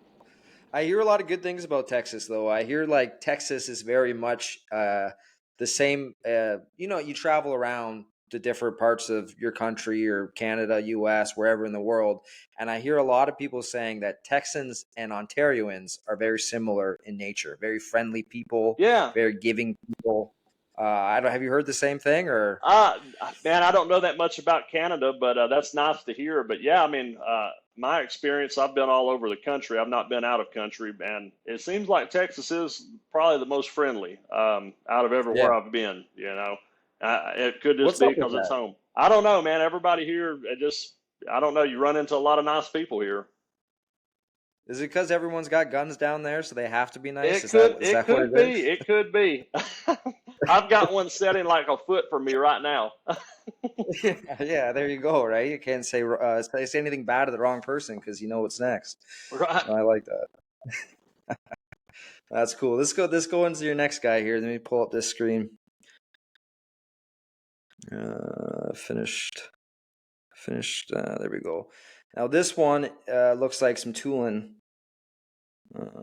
[SPEAKER 1] I hear a lot of good things about Texas, though. I hear like Texas is very much the same. You travel around the different parts of your country or Canada, US, wherever in the world. And I hear a lot of people saying that Texans and Ontarians are very similar in nature, very friendly people,
[SPEAKER 2] Yeah.
[SPEAKER 1] very giving people. I don't, have you heard the same thing or?
[SPEAKER 2] Uh, Man, I don't know that much about Canada, but that's nice to hear. But yeah, I mean, my experience, I've been all over the country. I've not been out of country, and it seems like Texas is probably the most friendly out of
[SPEAKER 1] Yeah.
[SPEAKER 2] everywhere I've been. It could just
[SPEAKER 1] What's
[SPEAKER 2] be
[SPEAKER 1] up with
[SPEAKER 2] because it's
[SPEAKER 1] that?
[SPEAKER 2] home. I don't know, man. Everybody here, I don't know. You run into a lot of nice people here.
[SPEAKER 1] Is it because everyone's got guns down there, so they have to be nice?
[SPEAKER 2] It
[SPEAKER 1] Is
[SPEAKER 2] could,
[SPEAKER 1] that is
[SPEAKER 2] it
[SPEAKER 1] that what it
[SPEAKER 2] could
[SPEAKER 1] is?
[SPEAKER 2] be, it could be. I've got one setting like a foot from me right now.
[SPEAKER 1] Yeah, there you go, right? You can't say anything bad to the wrong person because you know what's next.
[SPEAKER 2] Right.
[SPEAKER 1] I like that. That's cool. Let's go into your next guy here. Let me pull up this screen. Finished. There we go. Now this one looks like some tooling.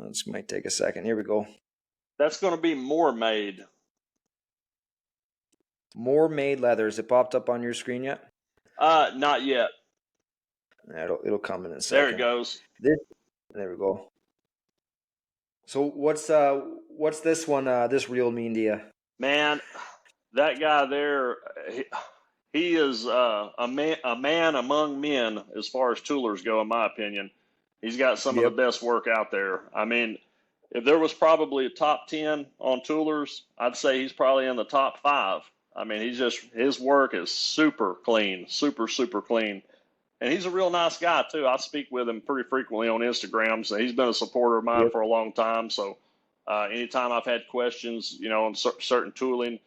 [SPEAKER 1] This might take a second. Here we go.
[SPEAKER 2] That's going to be more made.
[SPEAKER 1] More made leather. Is it popped up on your screen yet?
[SPEAKER 2] Not yet.
[SPEAKER 1] It'll come in a
[SPEAKER 2] There it
[SPEAKER 1] second.
[SPEAKER 2] goes.
[SPEAKER 1] There we go. So what's this one? This reel mean to you?
[SPEAKER 2] Man, that guy there, he is a man among men as far as toolers go, in my opinion. He's got some of the best work out there. I mean, if there was probably a top 10 on toolers, I'd say he's probably in the top 5. I mean, his work is super clean, super clean. And he's a real nice guy too. I speak with him pretty frequently on Instagram. So he's been a supporter of mine for a long time. So anytime I've had questions, on certain tooling,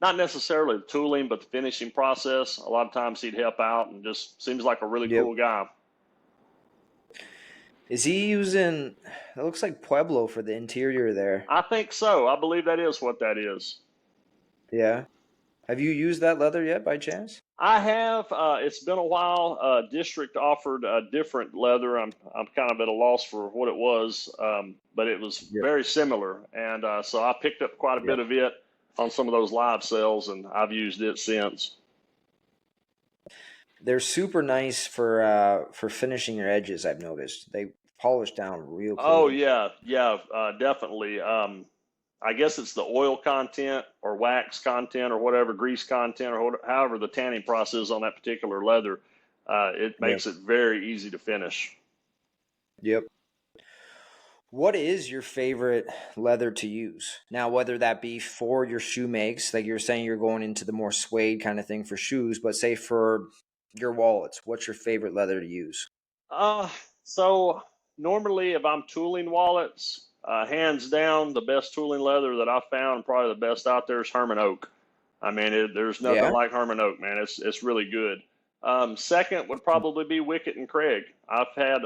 [SPEAKER 2] not necessarily the tooling, but the finishing process, a lot of times he'd help out and just seems like a really cool guy.
[SPEAKER 1] Is he using, it looks like Pueblo for the interior there.
[SPEAKER 2] I think so. I believe that is what that is.
[SPEAKER 1] Yeah. Have you used that leather yet by chance?
[SPEAKER 2] I have. It's been a while. District offered a different leather. I'm kind of at a loss for what it was, but it was very similar, and so I picked up quite a bit of it on some of those live sales, and I've used it since.
[SPEAKER 1] They're super nice for finishing your edges. I've noticed they polish down real clean.
[SPEAKER 2] Oh yeah, definitely. I guess it's the oil content or wax content or whatever, grease content or however the tanning process is on that particular leather. It makes it very easy to finish.
[SPEAKER 1] Yep. What is your favorite leather to use? Now, whether that be for your shoe makes, like you're saying you're going into the more suede kind of thing for shoes, but say for your wallets, what's your favorite leather to use?
[SPEAKER 2] So normally if I'm tooling wallets, hands down, the best tooling leather that I've found, probably the best out there, is Herman Oak. I mean, there's nothing like Herman Oak, man. It's really good. Second would probably be Wickett and Craig. I've had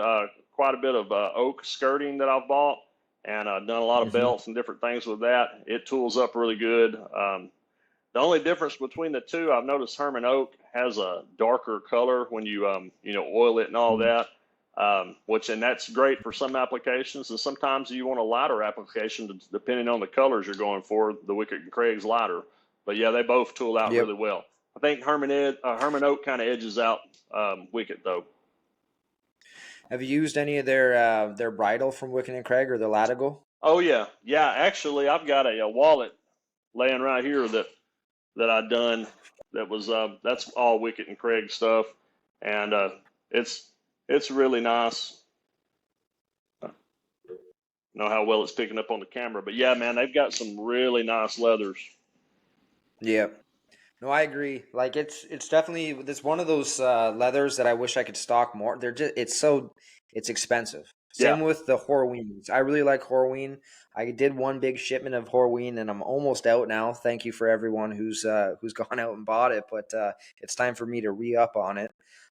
[SPEAKER 2] quite a bit of oak skirting that I've bought, and I've done a lot of belts and different things with that. It tools up really good. The only difference between the two, I've noticed Herman Oak has a darker color when you oil it and all that. And that's great for some applications, and sometimes you want a lighter application depending on the colors you're going for. The Wickett and Craig's lighter, but yeah, they both tool out really well. I think Herman Oak kind of edges out Wickett though.
[SPEAKER 1] Have you used any of their bridle from Wickett and Craig or the Latigo?
[SPEAKER 2] Oh yeah. Actually, I've got a wallet laying right here that I done. That was that's all Wickett and Craig stuff, and it's really nice. Know how well it's picking up on the camera, but yeah, man, they've got some really nice leathers.
[SPEAKER 1] Yeah. No, I agree. Like it's definitely one of those leathers that I wish I could stock more. It's expensive. Same with the Horweens. I really like Horween. I did one big shipment of Horween and I'm almost out now. Thank you for everyone who's gone out and bought it, but it's time for me to re-up on it.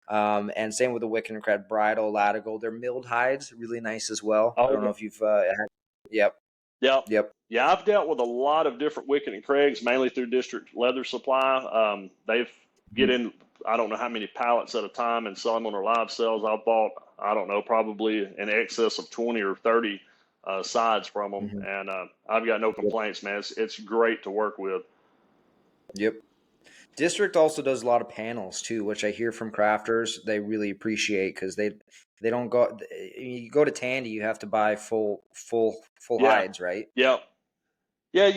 [SPEAKER 1] And same with the Wickett and Craig bridle, Latigo. They're milled hides, really nice as well. I don't know if you've had. Yep.
[SPEAKER 2] Yeah, I've dealt with a lot of different Wickett and Craigs, mainly through District Leather Supply. They've get in, I don't know how many pallets at a time and sell them on their live sales. I've bought, I don't know, probably in excess of 20 or 30 sides from them, and I've got no complaints, man. It's great to work with.
[SPEAKER 1] Yep. District also does a lot of panels too, which I hear from crafters they really appreciate because they don't go. You go to Tandy, you have to buy full hides, right?
[SPEAKER 2] Yep. Yeah,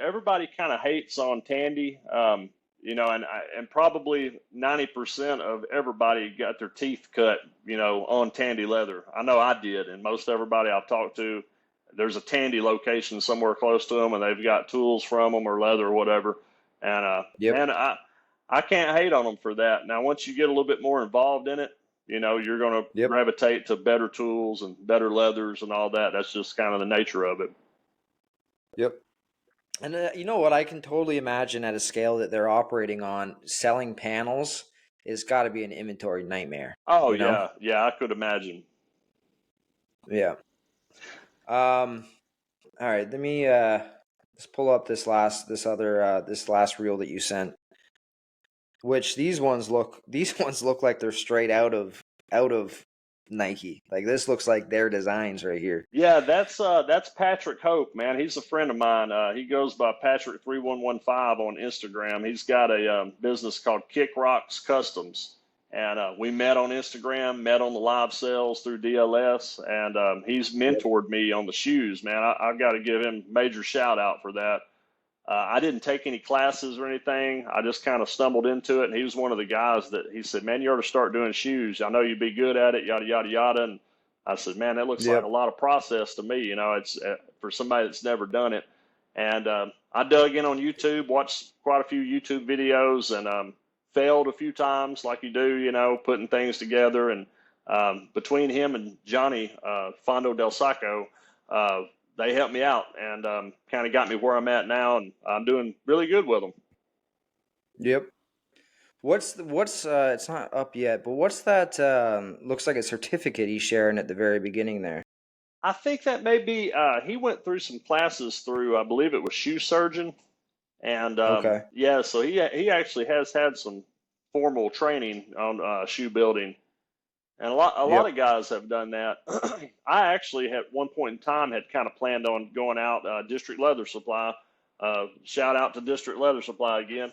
[SPEAKER 2] everybody kind of hates on Tandy. And probably 90% of everybody got their teeth cut, on Tandy leather. I know I did, and most everybody I've talked to, there's a Tandy location somewhere close to them, and they've got tools from them or leather or whatever. And man, I can't hate on them for that. Now, once you get a little bit more involved in it, you're going to gravitate to better tools and better leathers and all that. That's just kind of the nature of it.
[SPEAKER 1] Yep. And you know what? I can totally imagine at a scale that they're operating on, selling panels is got to be an inventory nightmare.
[SPEAKER 2] Oh, yeah, I could imagine.
[SPEAKER 1] Yeah. All right, let me let's pull up this last reel that you sent. Which these ones look like they're straight out of Nike. Like this looks like their designs right here.
[SPEAKER 2] Yeah, that's Patrick Hope, man. He's a friend of mine. He goes by Patrick3115 on Instagram. He's got a business called Kick Rocks Customs, and we met on Instagram, met on the live sales through DLS, and he's mentored me on the shoes, man. I got to give him major shout out for that. I didn't take any classes or anything. I just kind of stumbled into it, and he was one of the guys that he said, "Man, you ought to start doing shoes. I know you'd be good at it, yada yada yada." And I said, "Man, that looks like a
[SPEAKER 1] Yep.
[SPEAKER 2] lot of process to me. You know, it's for somebody that's never done it." And I dug in on YouTube, watched quite a few YouTube videos, and failed a few times, like you do, you know, putting things together. And between him and Johnny Fondo Del Sacco, they helped me out and kind of got me where I'm at now, and I'm doing really good with them.
[SPEAKER 1] Yep. What's it's not up yet, but what's that looks like a certificate he's sharing at the very beginning there.
[SPEAKER 2] I think that may be, he went through some classes through, I believe it was Shoe Surgeon. And
[SPEAKER 1] Okay.
[SPEAKER 2] yeah, so he actually has had some formal training on shoe building. And a lot
[SPEAKER 1] Yep.
[SPEAKER 2] of guys have done that. I actually at one point in time had kind of planned on going out District Leather Supply. Shout out to District Leather Supply again.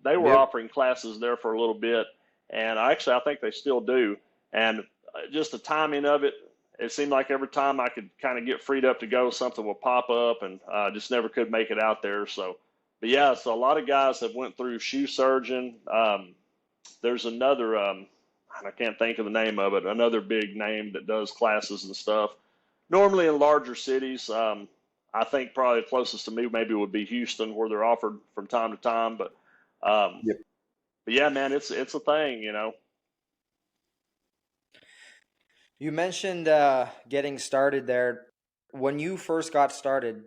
[SPEAKER 2] They were
[SPEAKER 1] Yep.
[SPEAKER 2] offering classes there for a little bit, and I think they still do. And just the timing of it, it seemed like every time I could kind of get freed up to go, something would pop up, and just never could make it out there. So, but yeah, so a lot of guys have went through Shoe Surgeon. There's another. I can't think of the name of it, another big name that does classes and stuff. Normally in larger cities, I think probably the closest to me maybe would be Houston, where they're offered from time to time. Um,
[SPEAKER 1] Yep.
[SPEAKER 2] but yeah, man, it's a thing, you know.
[SPEAKER 1] You mentioned getting started there. When you first got started,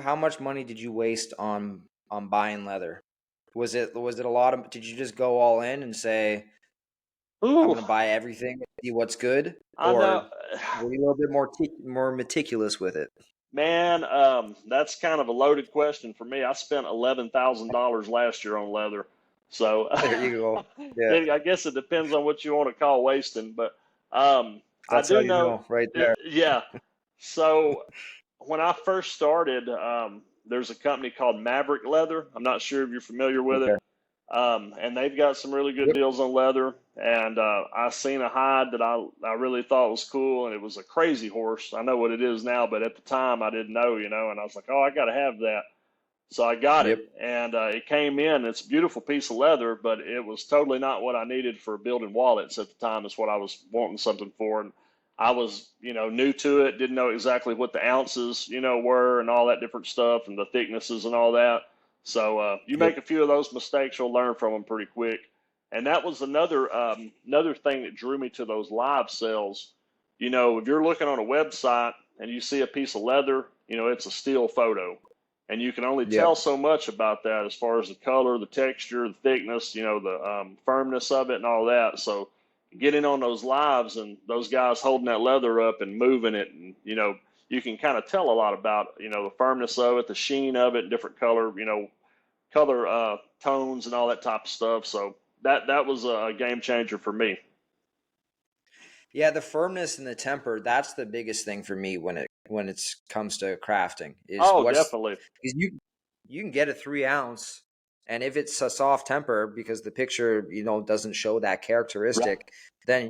[SPEAKER 1] how much money did you waste on buying leather? Was it a lot of, did you just go all in and say, I'm
[SPEAKER 2] Ooh,
[SPEAKER 1] gonna buy everything and see what's good,
[SPEAKER 2] I know,
[SPEAKER 1] or were you a little bit more meticulous with it?
[SPEAKER 2] man. That's kind of a loaded question for me. I spent $11,000 last year on leather, so
[SPEAKER 1] There you go. Yeah,
[SPEAKER 2] I guess it depends on what you want to call wasting. But I
[SPEAKER 1] that's how
[SPEAKER 2] do
[SPEAKER 1] you
[SPEAKER 2] know,
[SPEAKER 1] know right there.
[SPEAKER 2] yeah. So when I first started, there's a company called Maverick Leather. I'm not sure if you're familiar with it.
[SPEAKER 1] Okay.
[SPEAKER 2] And they've got some really good
[SPEAKER 1] Yep.
[SPEAKER 2] deals on leather. And I seen a hide that I really thought was cool, and it was a crazy horse. I know what it is now, but at the time I didn't know, you know. And I was like, oh, I got to have that. So I got it,
[SPEAKER 1] Yep.
[SPEAKER 2] and it came in. It's a beautiful piece of leather, but it was totally not what I needed for building wallets at the time. Is what I was wanting something for, and I was, you know, new to it, didn't know exactly what the ounces, you know, were and all that different stuff and the thicknesses and all that. So you
[SPEAKER 1] Yep.
[SPEAKER 2] make a few of those mistakes, you'll learn from them pretty quick. And that was another thing that drew me to those live sales. You know, if you're looking on a website and you see a piece of leather, you know, it's a still photo, and you can only tell
[SPEAKER 1] Yep.
[SPEAKER 2] so much about that as far as the color, the texture, the thickness, you know, the firmness of it, and all that. So getting on those lives and those guys holding that leather up and moving it, and you know, you can kind of tell a lot about, you know, the firmness of it, the sheen of it, different color, you know, color tones and all that type of stuff. So that was a game changer for me.
[SPEAKER 1] Yeah, the firmness and the temper, that's the biggest thing for me when it comes to crafting is
[SPEAKER 2] Oh,
[SPEAKER 1] what's
[SPEAKER 2] definitely.
[SPEAKER 1] because you can get a 3 ounce, and if it's a soft temper because the picture, doesn't show that
[SPEAKER 2] Right.
[SPEAKER 1] characteristic, then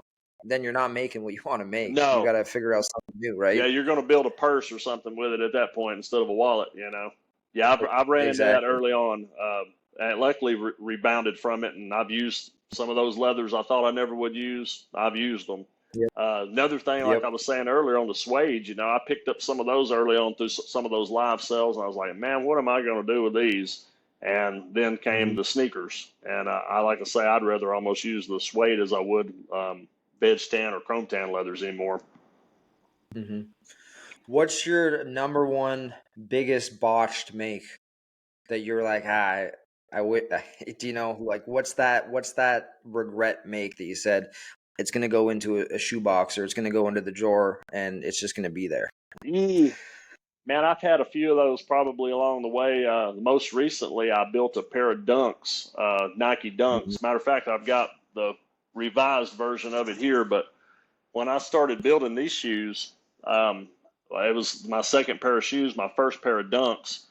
[SPEAKER 1] you're not making what you want to make. You
[SPEAKER 2] No.
[SPEAKER 1] got to figure out something new,
[SPEAKER 2] Yeah,
[SPEAKER 1] right?
[SPEAKER 2] you're going to build a purse or something with it at that point instead of a wallet, you know. Yeah, I've ran into that
[SPEAKER 1] Exactly.
[SPEAKER 2] early on, and luckily rebounded from it. And I've used some of those leathers I thought I never would use. I've used them.
[SPEAKER 1] Yep.
[SPEAKER 2] Another thing, like I
[SPEAKER 1] Yep.
[SPEAKER 2] was saying earlier on the suede, you know, I picked up some of those early on through some of those live sales, and I was like, man, what am I going to do with these? And then came
[SPEAKER 1] Hmm.
[SPEAKER 2] the sneakers, and I like to say I'd rather almost use the suede as I would veg tan or chrome tan leathers anymore.
[SPEAKER 1] Hmm. What's your number one biggest botched make that you're like, I would, do you know, like what's that regret make that you said it's gonna go into a shoebox or it's gonna go into the drawer and it's just gonna be there?
[SPEAKER 2] Mm. Man, I've had a few of those probably along the way. Most recently, I built a pair of Dunks, Nike
[SPEAKER 1] Mhm.
[SPEAKER 2] Dunks. Matter of fact, I've got the revised version of it here. But when I started building these shoes, it was my second pair of shoes, my first pair of Dunks.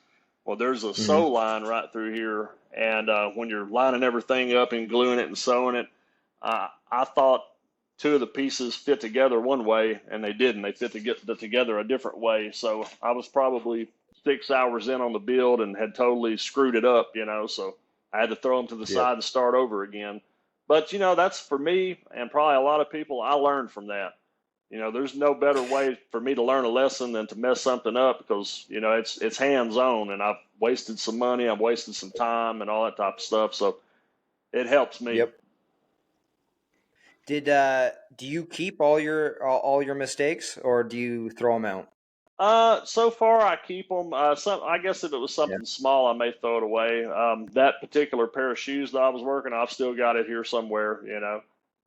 [SPEAKER 2] Well, there's a
[SPEAKER 1] Mhm.
[SPEAKER 2] sew line right through here, and when you're lining everything up and gluing it and sewing it, I thought two of the pieces fit together one way, and they didn't. They fit together a different way. So I was probably 6 hours in on the build and had totally screwed it up, So I had to throw them to the
[SPEAKER 1] Yep.
[SPEAKER 2] side and start over again. But that's for me and probably a lot of people. I learned from that. There's no better way for me to learn a lesson than to mess something up because, it's hands on and I've wasted some money, I've wasted some time and all that type of stuff. So it helps me.
[SPEAKER 1] Yep. Did do you keep all your mistakes, or do you throw them out?
[SPEAKER 2] So far I keep them. I guess if it was
[SPEAKER 1] Yeah.
[SPEAKER 2] something small, I may throw it away. That particular pair of shoes that I was working, I've still got it here somewhere.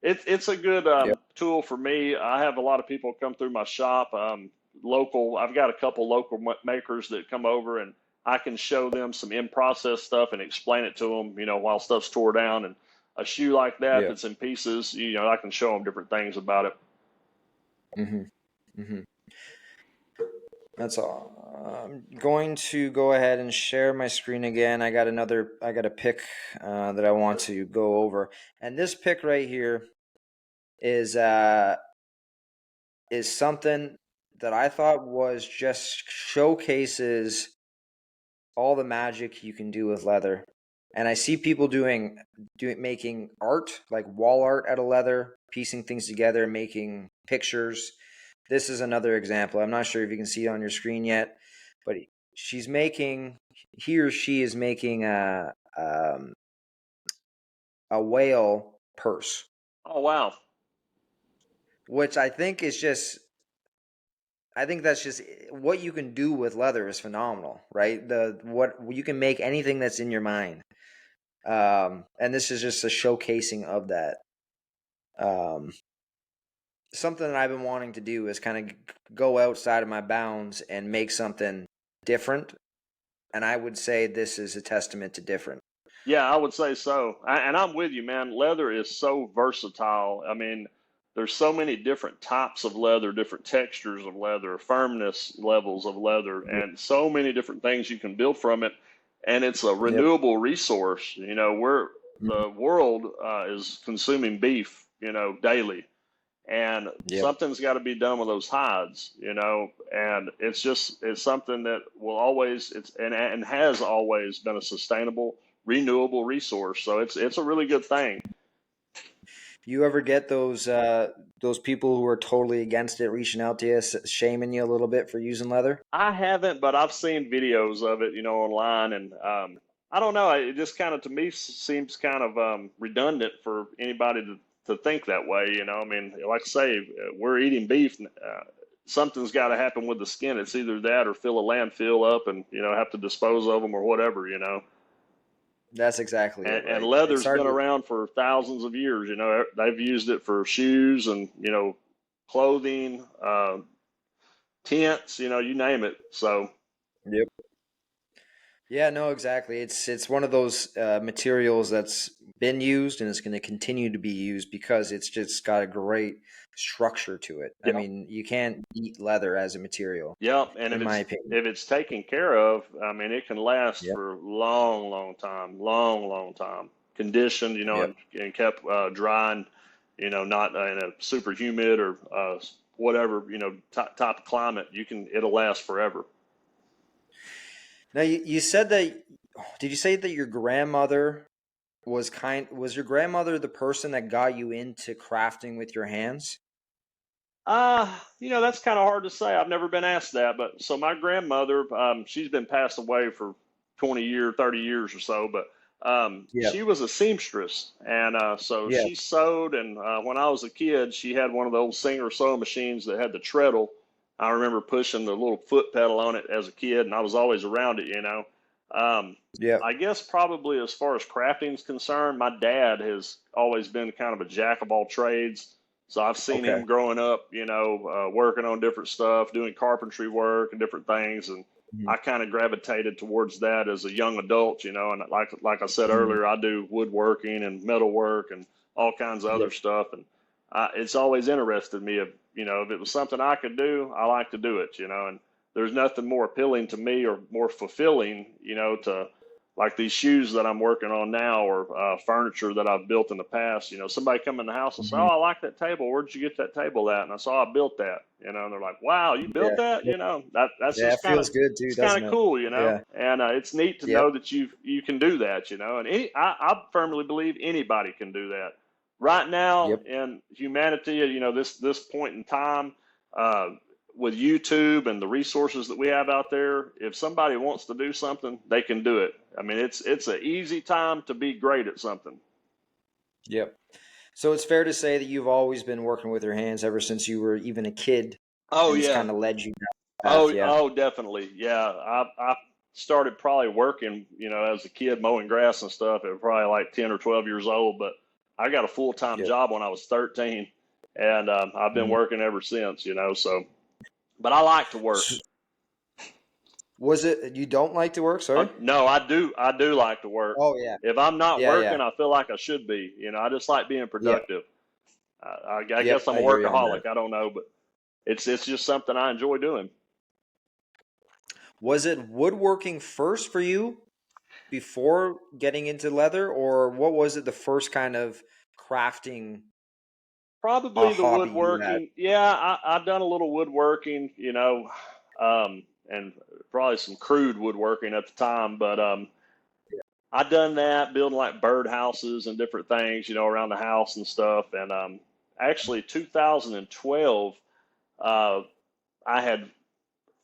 [SPEAKER 2] It's a good
[SPEAKER 1] Yep.
[SPEAKER 2] tool for me. I have a lot of people come through my shop. Local, I've got a couple local makers that come over, and I can show them some in process stuff and explain it to them. While stuff's tore down, and a shoe like that
[SPEAKER 1] Yeah.
[SPEAKER 2] that's in pieces, I can show them different things about it.
[SPEAKER 1] Mhm. Mhm. That's all. I'm going to go ahead and share my screen again. I got a pick that I want to go over, and this pick right here is uh, is something that I thought was just showcases all the magic you can do with leather. And I see people making art, like wall art out of leather, piecing things together, making pictures. This is another example. I'm not sure if you can see it on your screen yet, but he or she is making a whale purse,
[SPEAKER 2] Oh wow.
[SPEAKER 1] which I think that's just what you can do with leather is phenomenal, right? The what you can make anything that's in your mind. And this is just a showcasing of that. Um, Something that I've been wanting to do is kind of go outside of my bounds and make something different. And I would say this is a testament to different.
[SPEAKER 2] Yeah, I would say so. And I'm with you, man. Leather is so versatile. I mean, there's so many different types of leather, different textures of leather, firmness levels of leather,
[SPEAKER 1] Yep.
[SPEAKER 2] and so many different things you can build from it. And it's a
[SPEAKER 1] Yep.
[SPEAKER 2] renewable resource. Where
[SPEAKER 1] Mhm.
[SPEAKER 2] the world is consuming beef, daily. And
[SPEAKER 1] Yep.
[SPEAKER 2] something's got to be done with those hides, and it's something that will always and has always been a sustainable, renewable resource. So it's a really good thing.
[SPEAKER 1] You ever get those people who are totally against it reaching out to you, shaming you a little bit for using leather?
[SPEAKER 2] I haven't, but I've seen videos of it, online, and I don't know. It just kind of to me seems kind of redundant for anybody to think that way. I mean, like I say, we're eating beef. Something's got to happen with the skin. It's either that or fill a landfill up and have to dispose of them or whatever.
[SPEAKER 1] That's exactly it,
[SPEAKER 2] And
[SPEAKER 1] right? It's
[SPEAKER 2] leather's
[SPEAKER 1] hard
[SPEAKER 2] been
[SPEAKER 1] to.
[SPEAKER 2] around for thousands of years. They've used it for shoes and clothing, tents. You name it. So.
[SPEAKER 1] Yep. Yeah, no, exactly. It's one of those materials that's been used and is going to continue to be used because it's just got a great structure to it. I
[SPEAKER 2] Yeah.
[SPEAKER 1] mean, you can't beat leather as a material,
[SPEAKER 2] Yep, and if
[SPEAKER 1] in my
[SPEAKER 2] it's
[SPEAKER 1] opinion.
[SPEAKER 2] if it's taken care of, I mean, it can last
[SPEAKER 1] Yep.
[SPEAKER 2] for long, long time, long, long time. Conditioned,
[SPEAKER 1] Yep.
[SPEAKER 2] and kept dry and not in a super humid or whatever type of climate. It'll last forever.
[SPEAKER 1] Now you said that. Did you say that your grandmother was your grandmother the person that got you into crafting with your hands?
[SPEAKER 2] That's kind of hard to say. I've never been asked that, but so my grandmother, she's been passed away for 20 years, 30 years or so, but
[SPEAKER 1] Yep.
[SPEAKER 2] she was a seamstress, and so
[SPEAKER 1] Yeah.
[SPEAKER 2] she sewed. And when I was a kid, she had one of the old Singer sewing machines that had the treadle. I remember pushing the little foot pedal on it as a kid, and I was always around it. Um,
[SPEAKER 1] Yep.
[SPEAKER 2] I guess probably as far as crafting is concerned, my dad has always been kind of a jack of all trades. So I've seen
[SPEAKER 1] Okay.
[SPEAKER 2] him growing up, working on different stuff, doing carpentry work and different things, and
[SPEAKER 1] Mhm.
[SPEAKER 2] I kind of gravitated towards that as a young adult, and like I said
[SPEAKER 1] Mhm.
[SPEAKER 2] earlier, I do woodworking and metal work and all kinds of other
[SPEAKER 1] Yep.
[SPEAKER 2] stuff, and it's always interested me. If it was something I could do, I like to do it, and there's nothing more appealing to me or more fulfilling, to like these shoes that I'm working on now, or furniture that I've built in the past. Somebody come in the house and say, "Oh,
[SPEAKER 1] Mhm.
[SPEAKER 2] I like that table. Where'd you get that table at?" And I saw I built that. And they're like, "Wow, you built
[SPEAKER 1] Yeah.
[SPEAKER 2] that?" That's
[SPEAKER 1] Yeah, it
[SPEAKER 2] just kind of
[SPEAKER 1] feels good too,
[SPEAKER 2] it's kind
[SPEAKER 1] doesn't
[SPEAKER 2] of
[SPEAKER 1] it?
[SPEAKER 2] cool,
[SPEAKER 1] Yeah.
[SPEAKER 2] and it's neat to
[SPEAKER 1] Yep.
[SPEAKER 2] know that you can do that, and I firmly believe anybody can do that. Right now
[SPEAKER 1] Yep.
[SPEAKER 2] in humanity, this point in time, uh, with YouTube and the resources that we have out there, if somebody wants to do something, they can do it. I mean, it's an easy time to be great at something.
[SPEAKER 1] Yep. So it's fair to say that you've always been working with your hands ever since you were even a kid,
[SPEAKER 2] Oh
[SPEAKER 1] and it's
[SPEAKER 2] yeah.
[SPEAKER 1] kind of led you down the path.
[SPEAKER 2] Oh,
[SPEAKER 1] Yeah.
[SPEAKER 2] oh, definitely. Yeah. I started probably working, as a kid mowing grass and stuff at probably like 10 or 12 years old, but I got a full-time
[SPEAKER 1] Yep.
[SPEAKER 2] job when I was 13, and I've been
[SPEAKER 1] Mhm.
[SPEAKER 2] working ever since, so, but I like to work.
[SPEAKER 1] S- Was it you don't like to work? Sorry.
[SPEAKER 2] No, I do like to work.
[SPEAKER 1] Oh yeah.
[SPEAKER 2] If I'm not
[SPEAKER 1] Yeah.
[SPEAKER 2] working,
[SPEAKER 1] Yeah.
[SPEAKER 2] I feel like I should be, I just like being
[SPEAKER 1] Yep.
[SPEAKER 2] productive. I
[SPEAKER 1] Yep.
[SPEAKER 2] guess I'm
[SPEAKER 1] I
[SPEAKER 2] a
[SPEAKER 1] hear you on that.
[SPEAKER 2] workaholic. I don't know, but it's just something I enjoy doing.
[SPEAKER 1] Was it woodworking first for you before getting into leather, or what was it the first kind of crafting
[SPEAKER 2] Probably the
[SPEAKER 1] hobby you had?
[SPEAKER 2] woodworking. Yeah, I've done a little woodworking, and probably some crude woodworking at the time, but I done that building like bird houses and different things, around the house and stuff. And actually, 2012, uh, I had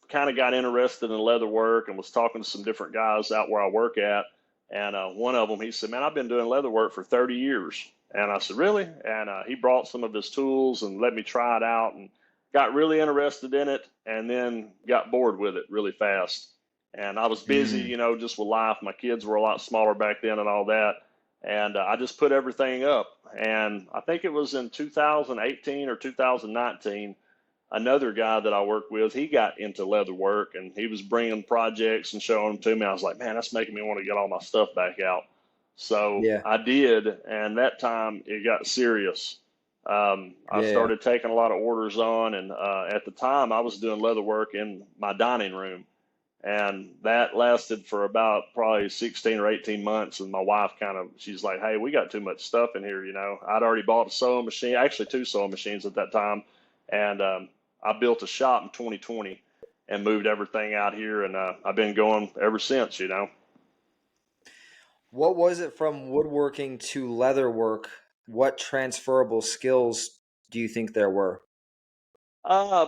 [SPEAKER 2] kind of got interested in leather work and was talking to some different guys out where I work at. And one of them, he said, "Man, I've been doing leather work for 30 years." And I said, "Really?" And he brought some of his tools and let me try it out, and got really interested in it, and then got bored with it really fast. And I was busy,
[SPEAKER 1] Mm.
[SPEAKER 2] just with life. My kids were a lot smaller back then and all that. And I just put everything up. And I think it was in 2018 or 2019, another guy that I worked with, he got into leather work, and he was bringing projects and showing them to me. I was like, "Man, that's making me want to get all my stuff back out." So
[SPEAKER 1] Yeah.
[SPEAKER 2] I did, and that time it got serious. I
[SPEAKER 1] Yeah. Yeah.
[SPEAKER 2] started taking a lot of orders on, and at the time I was doing leather work in my dining room, and that lasted for about probably 16 or 18 months. And my wife she's like, "Hey, we got too much stuff in here." I'd already bought a sewing machine, actually two sewing machines at that time. And I built a shop in 2020 and moved everything out here. And I've been going ever since.
[SPEAKER 1] What was it from woodworking to leather work? What transferable skills do you think there were?
[SPEAKER 2] Uh,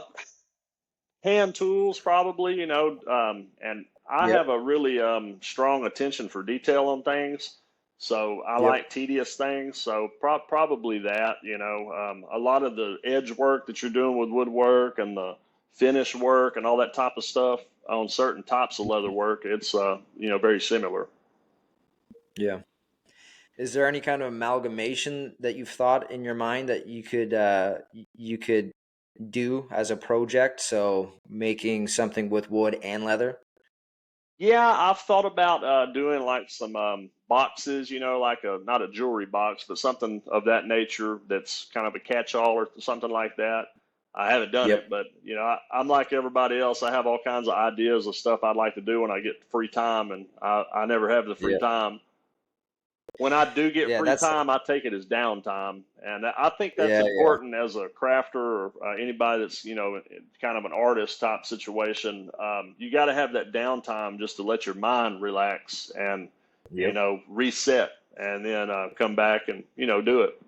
[SPEAKER 2] Hand tools, probably, and I
[SPEAKER 1] Yep.
[SPEAKER 2] have a really strong attention for detail on things. So I
[SPEAKER 1] Yep.
[SPEAKER 2] like tedious things. So probably that, a lot of the edge work that you're doing with woodwork and the finish work and all that type of stuff on certain types of leather work, it's, very similar.
[SPEAKER 1] Yeah. Is there any kind of amalgamation that you've thought in your mind that you could do as a project? So making something with wood and leather?
[SPEAKER 2] Yeah, I've thought about doing like some boxes, like not a jewelry box, but something of that nature that's kind of a catch-all or something like that. I haven't done it,
[SPEAKER 1] Yep.
[SPEAKER 2] but I'm like everybody else. I have all kinds of ideas of stuff I'd like to do when I get free time, and I never have the free
[SPEAKER 1] Yeah.
[SPEAKER 2] time. When I do get
[SPEAKER 1] Yeah,
[SPEAKER 2] free
[SPEAKER 1] that's
[SPEAKER 2] time, I take it as downtime, and I think that's
[SPEAKER 1] yeah, yeah.
[SPEAKER 2] important as a crafter or anybody that's kind of an artist type situation. You got to have that downtime just to let your mind relax and
[SPEAKER 1] Yep.
[SPEAKER 2] reset, and then come back and do it.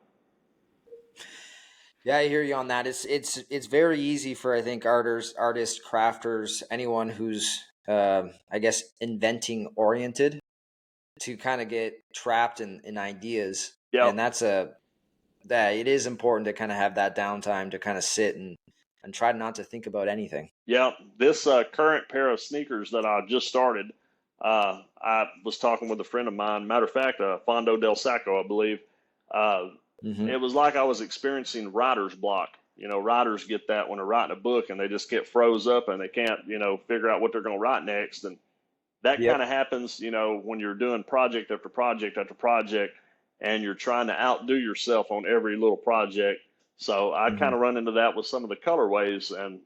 [SPEAKER 1] Yeah, I hear you on that. It's very easy for I think artists, crafters, anyone who's I guess inventing oriented to kind of get trapped in ideas.
[SPEAKER 2] Yep.
[SPEAKER 1] And that it is important to kind of have that downtime to kind of sit and try not to think about anything.
[SPEAKER 2] Yep. This current pair of sneakers that I just started, I was talking with a friend of mine. Matter of fact, Fondo del Sacco, I believe.
[SPEAKER 1] Mm-hmm.
[SPEAKER 2] it was like I was experiencing writer's block. Writers get that when they're writing a book and they just get froze up and they can't, figure out what they're going to write next. And that kind
[SPEAKER 1] Yep.
[SPEAKER 2] of happens, when you're doing project after project after project and you're trying to outdo yourself on every little project. So I
[SPEAKER 1] Mm-hmm.
[SPEAKER 2] kind of run into that with some of the colorways. And,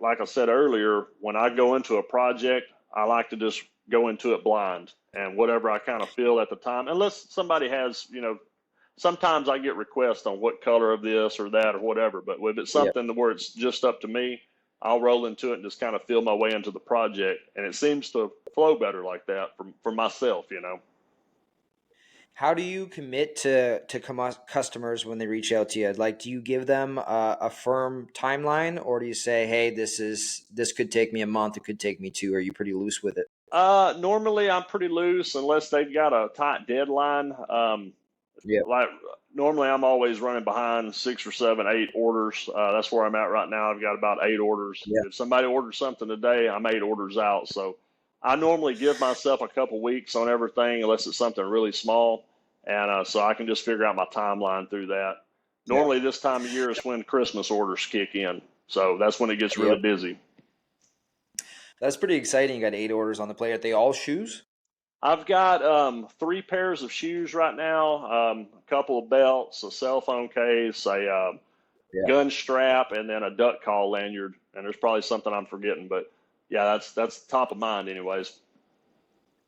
[SPEAKER 2] like I said earlier, when I go into a project, I like to just go into it blind and whatever I kind of feel at the time, unless somebody has, sometimes I get requests on what color of this or that or whatever. But if it's
[SPEAKER 1] Yep.
[SPEAKER 2] something where it's just up to me, I'll roll into it and just kind of feel my way into the project. And it seems to flow better like that for myself.
[SPEAKER 1] How do you commit to customers when they reach out to you? Like, do you give them a firm timeline, or do you say, "Hey, this could take me a month, it could take me two"? Are you pretty loose with it?
[SPEAKER 2] Normally I'm pretty loose unless they've got a tight deadline.
[SPEAKER 1] Yep.
[SPEAKER 2] Like normally I'm always running behind 6 or 7, 8 orders. That's where I'm at right now. I've got about 8 orders.
[SPEAKER 1] Yep.
[SPEAKER 2] If somebody orders something today, I'm 8 orders out. So I normally give myself a couple weeks on everything unless it's something really small. And so I can just figure out my timeline through that.
[SPEAKER 1] Yep.
[SPEAKER 2] Normally this time of year is when Christmas orders kick in. So that's when it gets really
[SPEAKER 1] Yep.
[SPEAKER 2] busy.
[SPEAKER 1] That's pretty exciting. You got 8 orders on the plate. Are they all shoes?
[SPEAKER 2] I've got 3 pairs of shoes right now, a couple of belts, a cell phone case, a
[SPEAKER 1] Yeah.
[SPEAKER 2] gun strap, and then a duck call lanyard. And there's probably something I'm forgetting, but yeah, that's top of mind, anyways.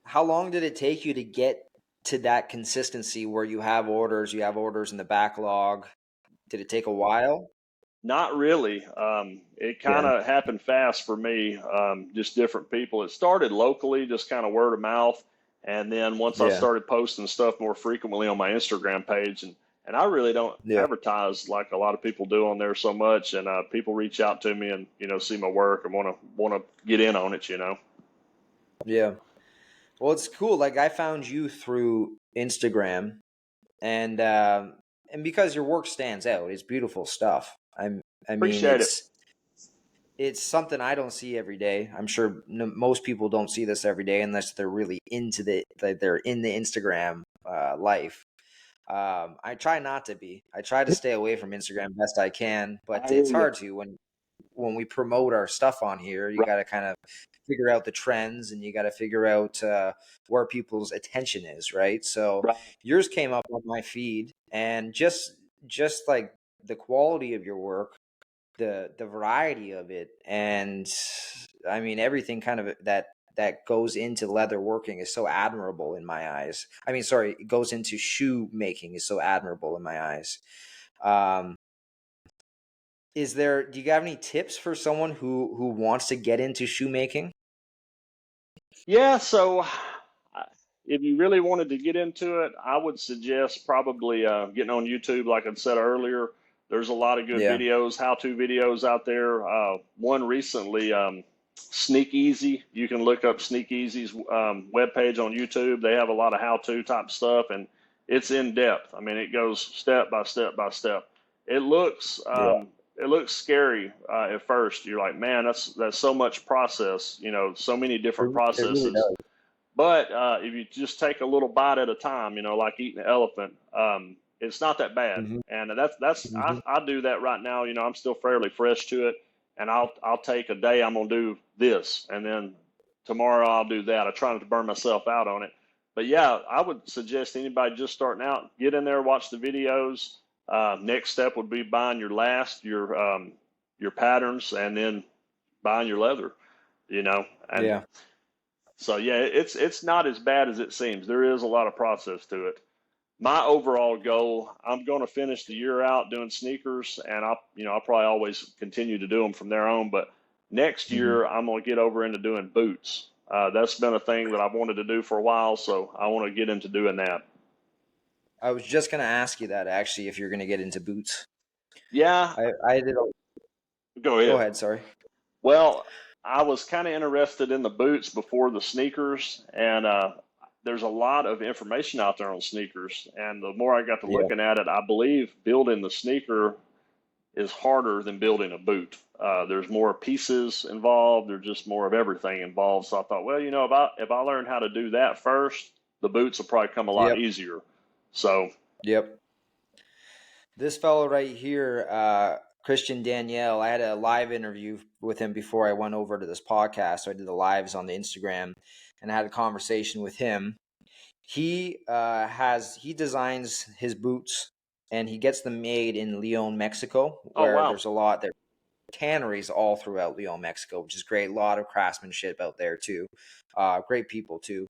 [SPEAKER 1] How long did it take you to get to that consistency where you have orders in the backlog? Did it take a while?
[SPEAKER 2] Not really. It kind
[SPEAKER 1] Yeah.
[SPEAKER 2] of happened fast for me. Just different people. It started locally, just kind of word of mouth, and then once I
[SPEAKER 1] Yeah.
[SPEAKER 2] started posting stuff more frequently on my Instagram page, and I really don't
[SPEAKER 1] Yeah.
[SPEAKER 2] advertise like a lot of people do on there so much, and people reach out to me and see my work and want to get in on it.
[SPEAKER 1] Yeah. Well, it's cool. Like, I found you through Instagram, and because your work stands out, it's beautiful stuff. I mean,
[SPEAKER 2] Appreciate it.
[SPEAKER 1] it's something I don't see every day. I'm sure most people don't see this every day unless they're really into like they're in the Instagram life. I try not to be. I try to stay away from Instagram best I can, but
[SPEAKER 2] I hear
[SPEAKER 1] it's
[SPEAKER 2] you.
[SPEAKER 1] hard to when we promote our stuff on here. You
[SPEAKER 2] Right.
[SPEAKER 1] got to kind of figure out the trends, and you got to figure out where people's attention is, right? So
[SPEAKER 2] Right.
[SPEAKER 1] yours came up on my feed, and just like the quality of your work, the variety of it, and I mean everything kind of that goes into leather working is so admirable in my eyes. I mean, sorry, it goes into shoe making is so admirable in my eyes. Um, do you have any tips for someone who wants to get into shoemaking?
[SPEAKER 2] Yeah, so if you really wanted to get into it, I would suggest probably getting on YouTube, like I said earlier. There's a lot of good
[SPEAKER 1] Yeah.
[SPEAKER 2] videos, how-to videos out there. One recently, Sneakeasy. You can look up Sneakeasy's webpage on YouTube. They have a lot of how-to type stuff, and it's in depth. I mean, it goes step by step by step. It looks
[SPEAKER 1] Yeah.
[SPEAKER 2] it looks scary at first. You're like, man, that's so much process. So many different
[SPEAKER 1] It really
[SPEAKER 2] processes.
[SPEAKER 1] does.
[SPEAKER 2] But if you just take a little bite at a time, like eating an elephant, it's not that bad.
[SPEAKER 1] Hmm.
[SPEAKER 2] And that's
[SPEAKER 1] Hmm.
[SPEAKER 2] I do that right now. I'm still fairly fresh to it, and I'll take a day. I'm gonna do this, and then tomorrow I'll do that. I try not to burn myself out on it. But yeah, I would suggest anybody just starting out, get in there, watch the videos. Next step would be buying your patterns, and then buying your leather. And
[SPEAKER 1] Yeah.
[SPEAKER 2] so yeah, it's not as bad as it seems. There is a lot of process to it. My overall goal, I'm going to finish the year out doing sneakers, and I'll probably always continue to do them from there on. But next
[SPEAKER 1] Hmm.
[SPEAKER 2] year, I'm going to get over into doing boots. That's been a thing that I've wanted to do for a while, so I want to get into doing that.
[SPEAKER 1] I was just gonna ask you that actually, if you're gonna get into boots.
[SPEAKER 2] Yeah,
[SPEAKER 1] I did.
[SPEAKER 2] go
[SPEAKER 1] Go
[SPEAKER 2] ahead.
[SPEAKER 1] ahead. Sorry.
[SPEAKER 2] Well, I was kind of interested in the boots before the sneakers, and there's a lot of information out there on sneakers. And the more I got to
[SPEAKER 1] Yeah.
[SPEAKER 2] looking at it, I believe building the sneaker is harder than building a boot. There's more pieces involved. There's just more of everything involved. So I thought, well, if I learn how to do that first, the boots will probably come a lot
[SPEAKER 1] Yep.
[SPEAKER 2] easier. So
[SPEAKER 1] Yep. This fellow right here, Christian Danielle, I had a live interview with him before I went over to this podcast. So I did the lives on the Instagram and I had a conversation with him. He designs his boots and he gets them made in Leon, Mexico,
[SPEAKER 2] Oh,
[SPEAKER 1] where
[SPEAKER 2] wow.
[SPEAKER 1] there's a lot there. Tanneries all throughout Leon, Mexico, which is great. A lot of craftsmanship out there too. Great people too.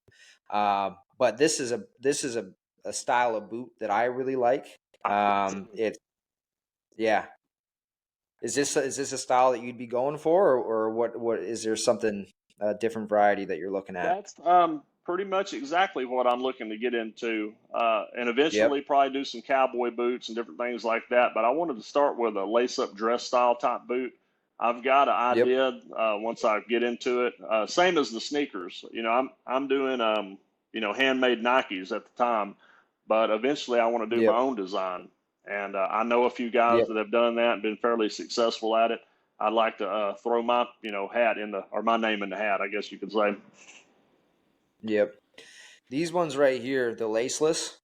[SPEAKER 1] But this is a style of boot that I really like. It's yeah. Is this a style that you'd be going for, or what is there something a different variety that you're looking at?
[SPEAKER 2] That's pretty much exactly what I'm looking to get into, and
[SPEAKER 1] Yep.
[SPEAKER 2] eventually probably do some cowboy boots and different things like that. But I wanted to start with a lace-up dress style type boot. I've got an
[SPEAKER 1] Yep.
[SPEAKER 2] idea once I get into it. Same as the sneakers. I'm doing handmade Nikes at the time, but eventually I want to do my
[SPEAKER 1] Yep.
[SPEAKER 2] own design. And I know a few guys
[SPEAKER 1] Yep.
[SPEAKER 2] that have done that and been fairly successful at it. I'd like to throw my hat in the or my name in the hat, I guess you could say.
[SPEAKER 1] Yep. These ones right here, the laceless.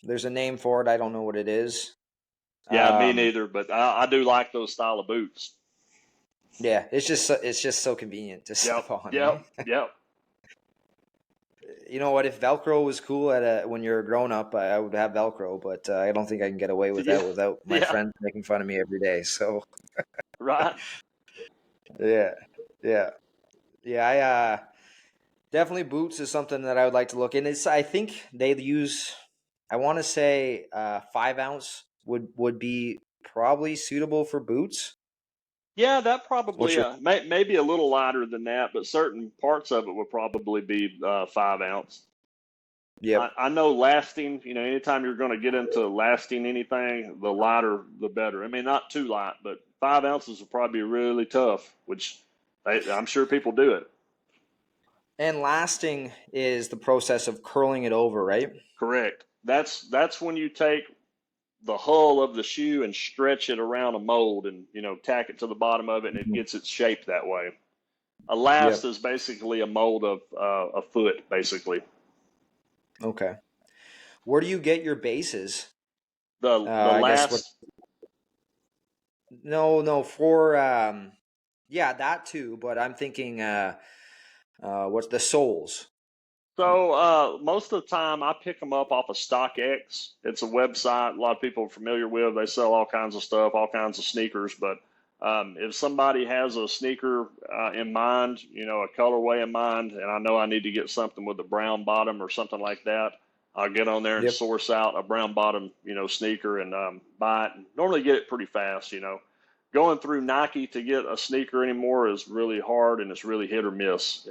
[SPEAKER 1] There's a name for it. I don't know what it is.
[SPEAKER 2] Yeah, me
[SPEAKER 1] Um,
[SPEAKER 2] neither, but I do like those style of boots.
[SPEAKER 1] yeah, it's just so convenient to
[SPEAKER 2] Yep,
[SPEAKER 1] slip on,
[SPEAKER 2] yep,
[SPEAKER 1] eh?
[SPEAKER 2] yep.
[SPEAKER 1] You know what? If Velcro was cool when you're a grown up, I would have Velcro, but I don't think I can get away with
[SPEAKER 2] Yeah,
[SPEAKER 1] that without my
[SPEAKER 2] yeah,
[SPEAKER 1] friends making fun of me every day. So
[SPEAKER 2] right.
[SPEAKER 1] yeah, yeah, yeah. Definitely boots is something that I would like to look in. I think they use. I want to say 5 ounce would be probably suitable for boots.
[SPEAKER 2] Yeah, that probably
[SPEAKER 1] What's your
[SPEAKER 2] maybe a little lighter than that, but certain parts of it would probably be 5 ounce.
[SPEAKER 1] Yep.
[SPEAKER 2] I know lasting, anytime you're going to get into lasting anything, the lighter the better. I mean, not too light, but 5 ounces will probably be really tough, which I'm sure people do it.
[SPEAKER 1] And lasting is the process of curling it over, right?
[SPEAKER 2] Correct. That's when you take the hull of the shoe and stretch it around a mold and tack it to the bottom of it and it
[SPEAKER 1] Mhm.
[SPEAKER 2] gets its shape that way. A last
[SPEAKER 1] Yep.
[SPEAKER 2] is basically a mold of a foot, basically.
[SPEAKER 1] Okay. Where do you get your bases?
[SPEAKER 2] The
[SPEAKER 1] I guess what?
[SPEAKER 2] last.
[SPEAKER 1] No, for yeah, that too. But I'm thinking, what's the soles?
[SPEAKER 2] So most of the time, I pick them up off of StockX. It's a website a lot of people are familiar with. They sell all kinds of stuff, all kinds of sneakers. But if somebody has a sneaker in mind, a colorway in mind, and I know I need to get something with a brown bottom or something like that, I'll get on there and
[SPEAKER 1] Yep.
[SPEAKER 2] source out a brown bottom, sneaker and buy it. And normally get it pretty fast. Going through Nike to get a sneaker anymore is really hard and it's really hit or miss.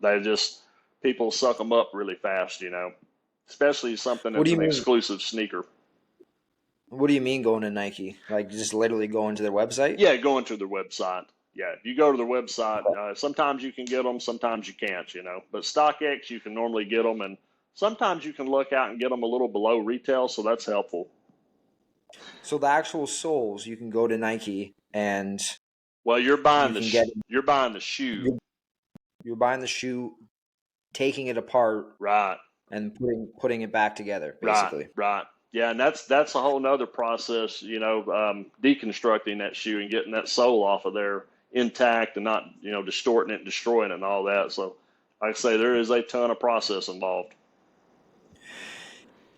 [SPEAKER 2] They just people suck them up really fast, especially something
[SPEAKER 1] What do
[SPEAKER 2] that's
[SPEAKER 1] you
[SPEAKER 2] an
[SPEAKER 1] mean?
[SPEAKER 2] exclusive sneaker.
[SPEAKER 1] What do you mean going to Nike? Like just literally going to their website?
[SPEAKER 2] Yeah, going to their website. Yeah, if you go to their website, sometimes you can get them, sometimes you can't. But StockX, you can normally get them, and sometimes you can look out and get them a little below retail, so that's helpful.
[SPEAKER 1] So the actual soles, you can go to Nike and
[SPEAKER 2] Well,
[SPEAKER 1] you can get
[SPEAKER 2] you're buying the shoe,
[SPEAKER 1] you're, you're buying the shoe, taking it apart
[SPEAKER 2] right?
[SPEAKER 1] and putting it back together,
[SPEAKER 2] Right,
[SPEAKER 1] basically.
[SPEAKER 2] right. Yeah, and that's a whole nother process, deconstructing that shoe and getting that sole off of there intact and not, distorting it, destroying it, and all that. So, like I say, there is a ton of process involved.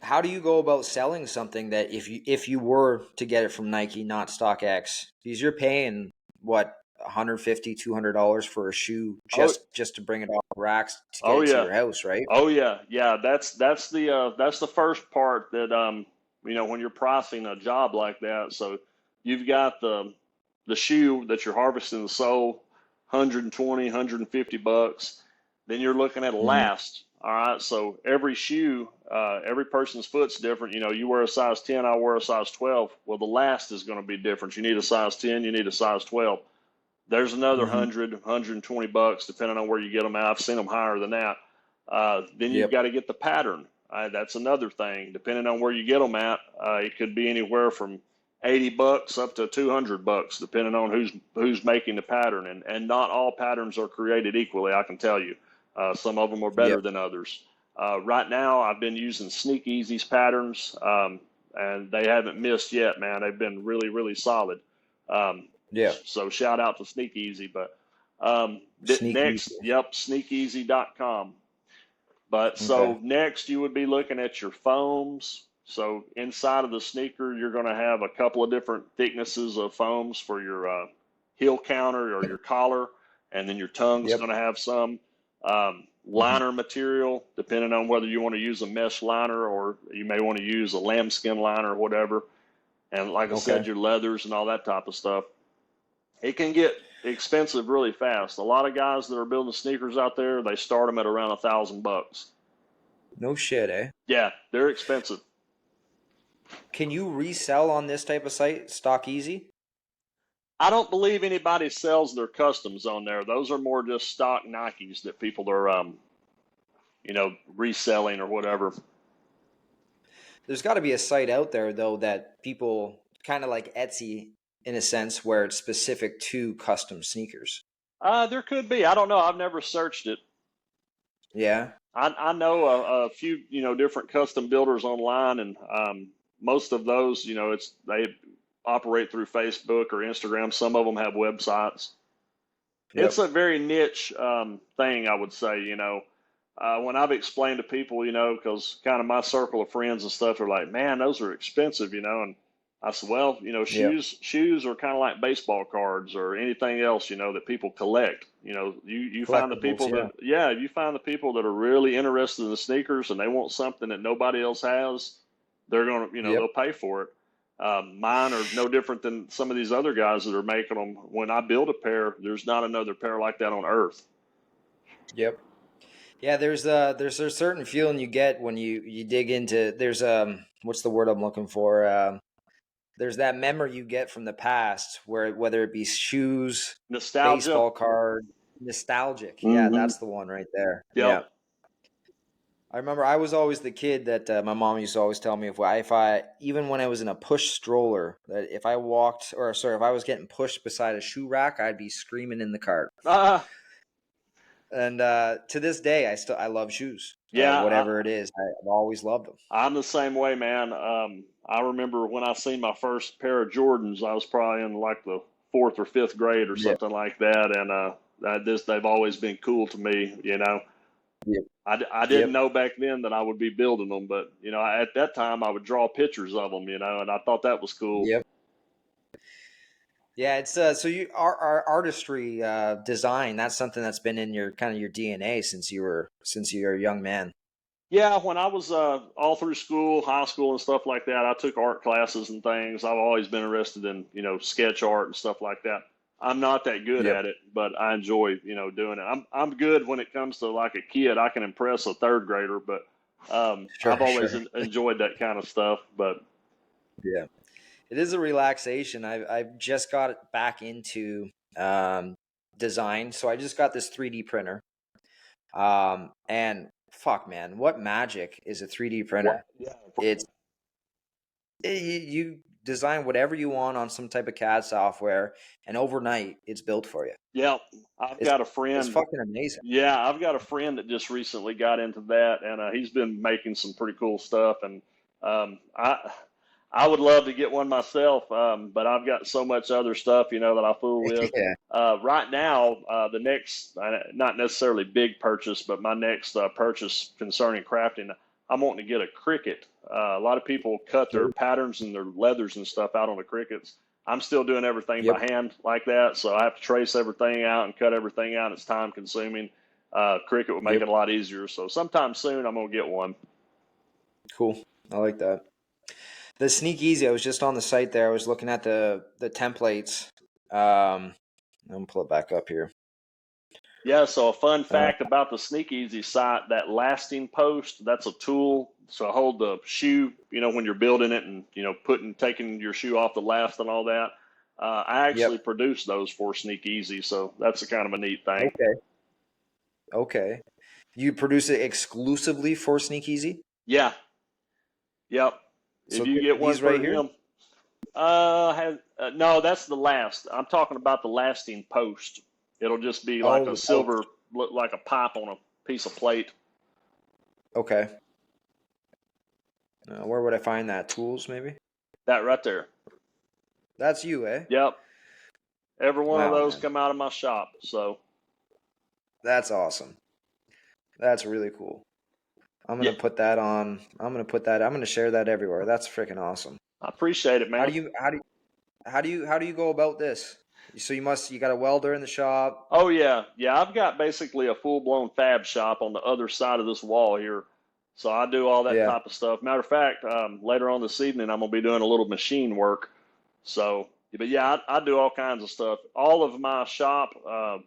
[SPEAKER 1] How do you go about selling something that if you were to get it from Nike, not StockX, because you're paying what $150, $200 for a shoe
[SPEAKER 2] Oh,
[SPEAKER 1] just to bring it off the racks to get
[SPEAKER 2] oh
[SPEAKER 1] it to
[SPEAKER 2] yeah,
[SPEAKER 1] your house, right?
[SPEAKER 2] oh yeah, yeah. That's the first part that when you're pricing a job like that. So you've got the shoe that you're harvesting the sole, 120, $150. Then you're looking at a
[SPEAKER 1] Mm-hmm.
[SPEAKER 2] last. All right. So every shoe, every person's foot's different. You wear a size 10, I wear a size 12. Well, the last is going to be different. You need a size 10, you need a size 12. There's another
[SPEAKER 1] Mm-hmm.
[SPEAKER 2] 100, $120, depending on where you get them at. I've seen them higher than that. Then you've
[SPEAKER 1] Yep.
[SPEAKER 2] got to get the pattern. That's another thing. Depending on where you get them at, it could be anywhere from $80 up to $200, depending on who's making the pattern. And not all patterns are created equally. I can tell you, some of them are better
[SPEAKER 1] Yep.
[SPEAKER 2] than others. Right now, I've been using Sneakeasy's patterns. and they haven't missed yet, man. They've been really, really solid.
[SPEAKER 1] Yeah.
[SPEAKER 2] So shout out to Sneakeasy. But
[SPEAKER 1] Sneaky.
[SPEAKER 2] next, yep, sneakeasy.com. But
[SPEAKER 1] Okay.
[SPEAKER 2] so next you would be looking at your foams. So inside of the sneaker, you're going to have a couple of different thicknesses of foams for your heel counter or your collar, and then your tongue's
[SPEAKER 1] Yep.
[SPEAKER 2] going to have some
[SPEAKER 1] Mhm.
[SPEAKER 2] liner material, depending on whether you want to use a mesh liner or you may want to use a lambskin liner or whatever. And like I said,
[SPEAKER 1] Okay.
[SPEAKER 2] your leathers and all that type of stuff. It can get expensive really fast. A lot of guys that are building sneakers out there, they start them at around $1,000.
[SPEAKER 1] No shit, eh?
[SPEAKER 2] Yeah, they're expensive.
[SPEAKER 1] Can you resell on this type of site, Stock Easy?
[SPEAKER 2] I don't believe anybody sells their customs on there. Those are more just stock Nikes that people are, reselling or whatever.
[SPEAKER 1] There's got to be a site out there though that people kind of like Etsy in a sense where it's specific to custom sneakers.
[SPEAKER 2] There could be. I don't know. I've never searched it.
[SPEAKER 1] Yeah.
[SPEAKER 2] I know a few, different custom builders online, and most of those, they operate through Facebook or Instagram. Some of them have websites. It's
[SPEAKER 1] Yep.
[SPEAKER 2] a very niche thing, I would say. When I've explained to people, because kind of my circle of friends and stuff are like, man, those are expensive, and I said, well,
[SPEAKER 1] Yep.
[SPEAKER 2] shoes are kind of like baseball cards or anything else, that people collect. You find the
[SPEAKER 1] Collectibles.
[SPEAKER 2] people that,
[SPEAKER 1] Yeah.
[SPEAKER 2] yeah, you find the people that are really interested in the sneakers and they want something that nobody else has, they're going to,
[SPEAKER 1] Yep.
[SPEAKER 2] they'll pay for it. Mine are no different than some of these other guys that are making them. When I build a pair, there's not another pair like that on earth.
[SPEAKER 1] Yep. Yeah, there's a certain feeling you get when you dig into there's what's the word I'm looking for? There's that memory you get from the past where whether it be shoes,
[SPEAKER 2] Nostalgia.
[SPEAKER 1] baseball card, nostalgic. Yeah,
[SPEAKER 2] Mm-hmm.
[SPEAKER 1] that's the one right there.
[SPEAKER 2] Yep.
[SPEAKER 1] Yeah. I remember I was always the kid that my mom used to always tell me if I even when I was in a push stroller that if I walked or sorry if I was getting pushed beside a shoe rack I'd be screaming in the cart.
[SPEAKER 2] Uh,
[SPEAKER 1] And to this day I love shoes.
[SPEAKER 2] yeah,
[SPEAKER 1] Whatever it is, I've always loved them.
[SPEAKER 2] I'm the same way, man. I remember when I seen my first pair of Jordans, I was probably in like the fourth or fifth grade or
[SPEAKER 1] Yeah.
[SPEAKER 2] something like that, and they've always been cool to me.
[SPEAKER 1] Yep.
[SPEAKER 2] I didn't
[SPEAKER 1] Yep.
[SPEAKER 2] know back then that I would be building them, but at that time I would draw pictures of them, and I thought that was cool.
[SPEAKER 1] Yep. Yeah, it's so you our artistry design, that's something that's been in your kind of your DNA since you're a young man.
[SPEAKER 2] Yeah, when I was all through school, high school, and stuff like that, I took art classes and things. I've always been interested in, sketch art and stuff like that. I'm not that good
[SPEAKER 1] Yep.
[SPEAKER 2] at it, but I enjoy, doing it. I'm good when it comes to like a kid. I can impress a third grader, but I've
[SPEAKER 1] Sure,
[SPEAKER 2] always
[SPEAKER 1] sure.
[SPEAKER 2] enjoyed that kind of stuff. But
[SPEAKER 1] Yeah. It is a relaxation. I've just got back into design. So I just got this 3D printer. And fuck man, what magic is a 3D printer?
[SPEAKER 2] yeah,
[SPEAKER 1] It's you design whatever you want on some type of CAD software and overnight it's built for you.
[SPEAKER 2] yeah, I've
[SPEAKER 1] It's
[SPEAKER 2] got a
[SPEAKER 1] it's
[SPEAKER 2] friend.
[SPEAKER 1] fucking amazing.
[SPEAKER 2] Yeah, I've got a friend that just recently got into that, and he's been making some pretty cool stuff. And I would love to get one myself, but I've got so much other stuff, that I fool with.
[SPEAKER 1] Yeah.
[SPEAKER 2] Right now, the next, not necessarily big purchase, but my next purchase concerning crafting, I'm wanting to get a Cricut. A lot of people cut their patterns and their leathers and stuff out on the Cricuts. I'm still doing everything
[SPEAKER 1] Yep.
[SPEAKER 2] by hand like that, so I have to trace everything out and cut everything out. It's time consuming. Cricut would make
[SPEAKER 1] Yep.
[SPEAKER 2] it a lot easier. So sometime soon, I'm gonna get one.
[SPEAKER 1] Cool. I like that. The Sneakeasy, I was just on the site there. I was looking at the templates. I'm gonna pull it back up here.
[SPEAKER 2] Yeah, so a fun
[SPEAKER 1] Uh,
[SPEAKER 2] fact about the Sneakeasy site, that lasting post, that's a tool to hold the shoe, when you're building it and, taking your shoe off the last and all that. I
[SPEAKER 1] yep.
[SPEAKER 2] actually produce those for Sneakeasy, so that's a kind of a neat thing.
[SPEAKER 1] Okay. Okay. You produce it exclusively for Sneakeasy?
[SPEAKER 2] Yeah, yep. If
[SPEAKER 1] So
[SPEAKER 2] you get one
[SPEAKER 1] these
[SPEAKER 2] for
[SPEAKER 1] right here?
[SPEAKER 2] him, no, that's the last. I'm talking about the lasting post. It'll just be like a
[SPEAKER 1] Oh, oh,
[SPEAKER 2] silver, look like a pipe on a piece of plate.
[SPEAKER 1] okay. Where would I find that? Tools, maybe?
[SPEAKER 2] That right there.
[SPEAKER 1] That's you, eh?
[SPEAKER 2] Yep. Every one of
[SPEAKER 1] Wow,
[SPEAKER 2] those
[SPEAKER 1] man.
[SPEAKER 2] come out of my shop. So
[SPEAKER 1] That's awesome. That's really cool. I'm
[SPEAKER 2] yeah,
[SPEAKER 1] gonna put that on. I'm gonna share that everywhere. That's freaking awesome.
[SPEAKER 2] I appreciate it,
[SPEAKER 1] How
[SPEAKER 2] man.
[SPEAKER 1] do you how do how do you go about this? So you got a welder in the shop.
[SPEAKER 2] Oh yeah, yeah. I've got basically a full-blown fab shop on the other side of this wall here, so I do all that
[SPEAKER 1] Yeah.
[SPEAKER 2] type of stuff. Matter of fact, later on this evening, I'm gonna be doing a little machine work. So, but yeah, I do all kinds of stuff. All of my shop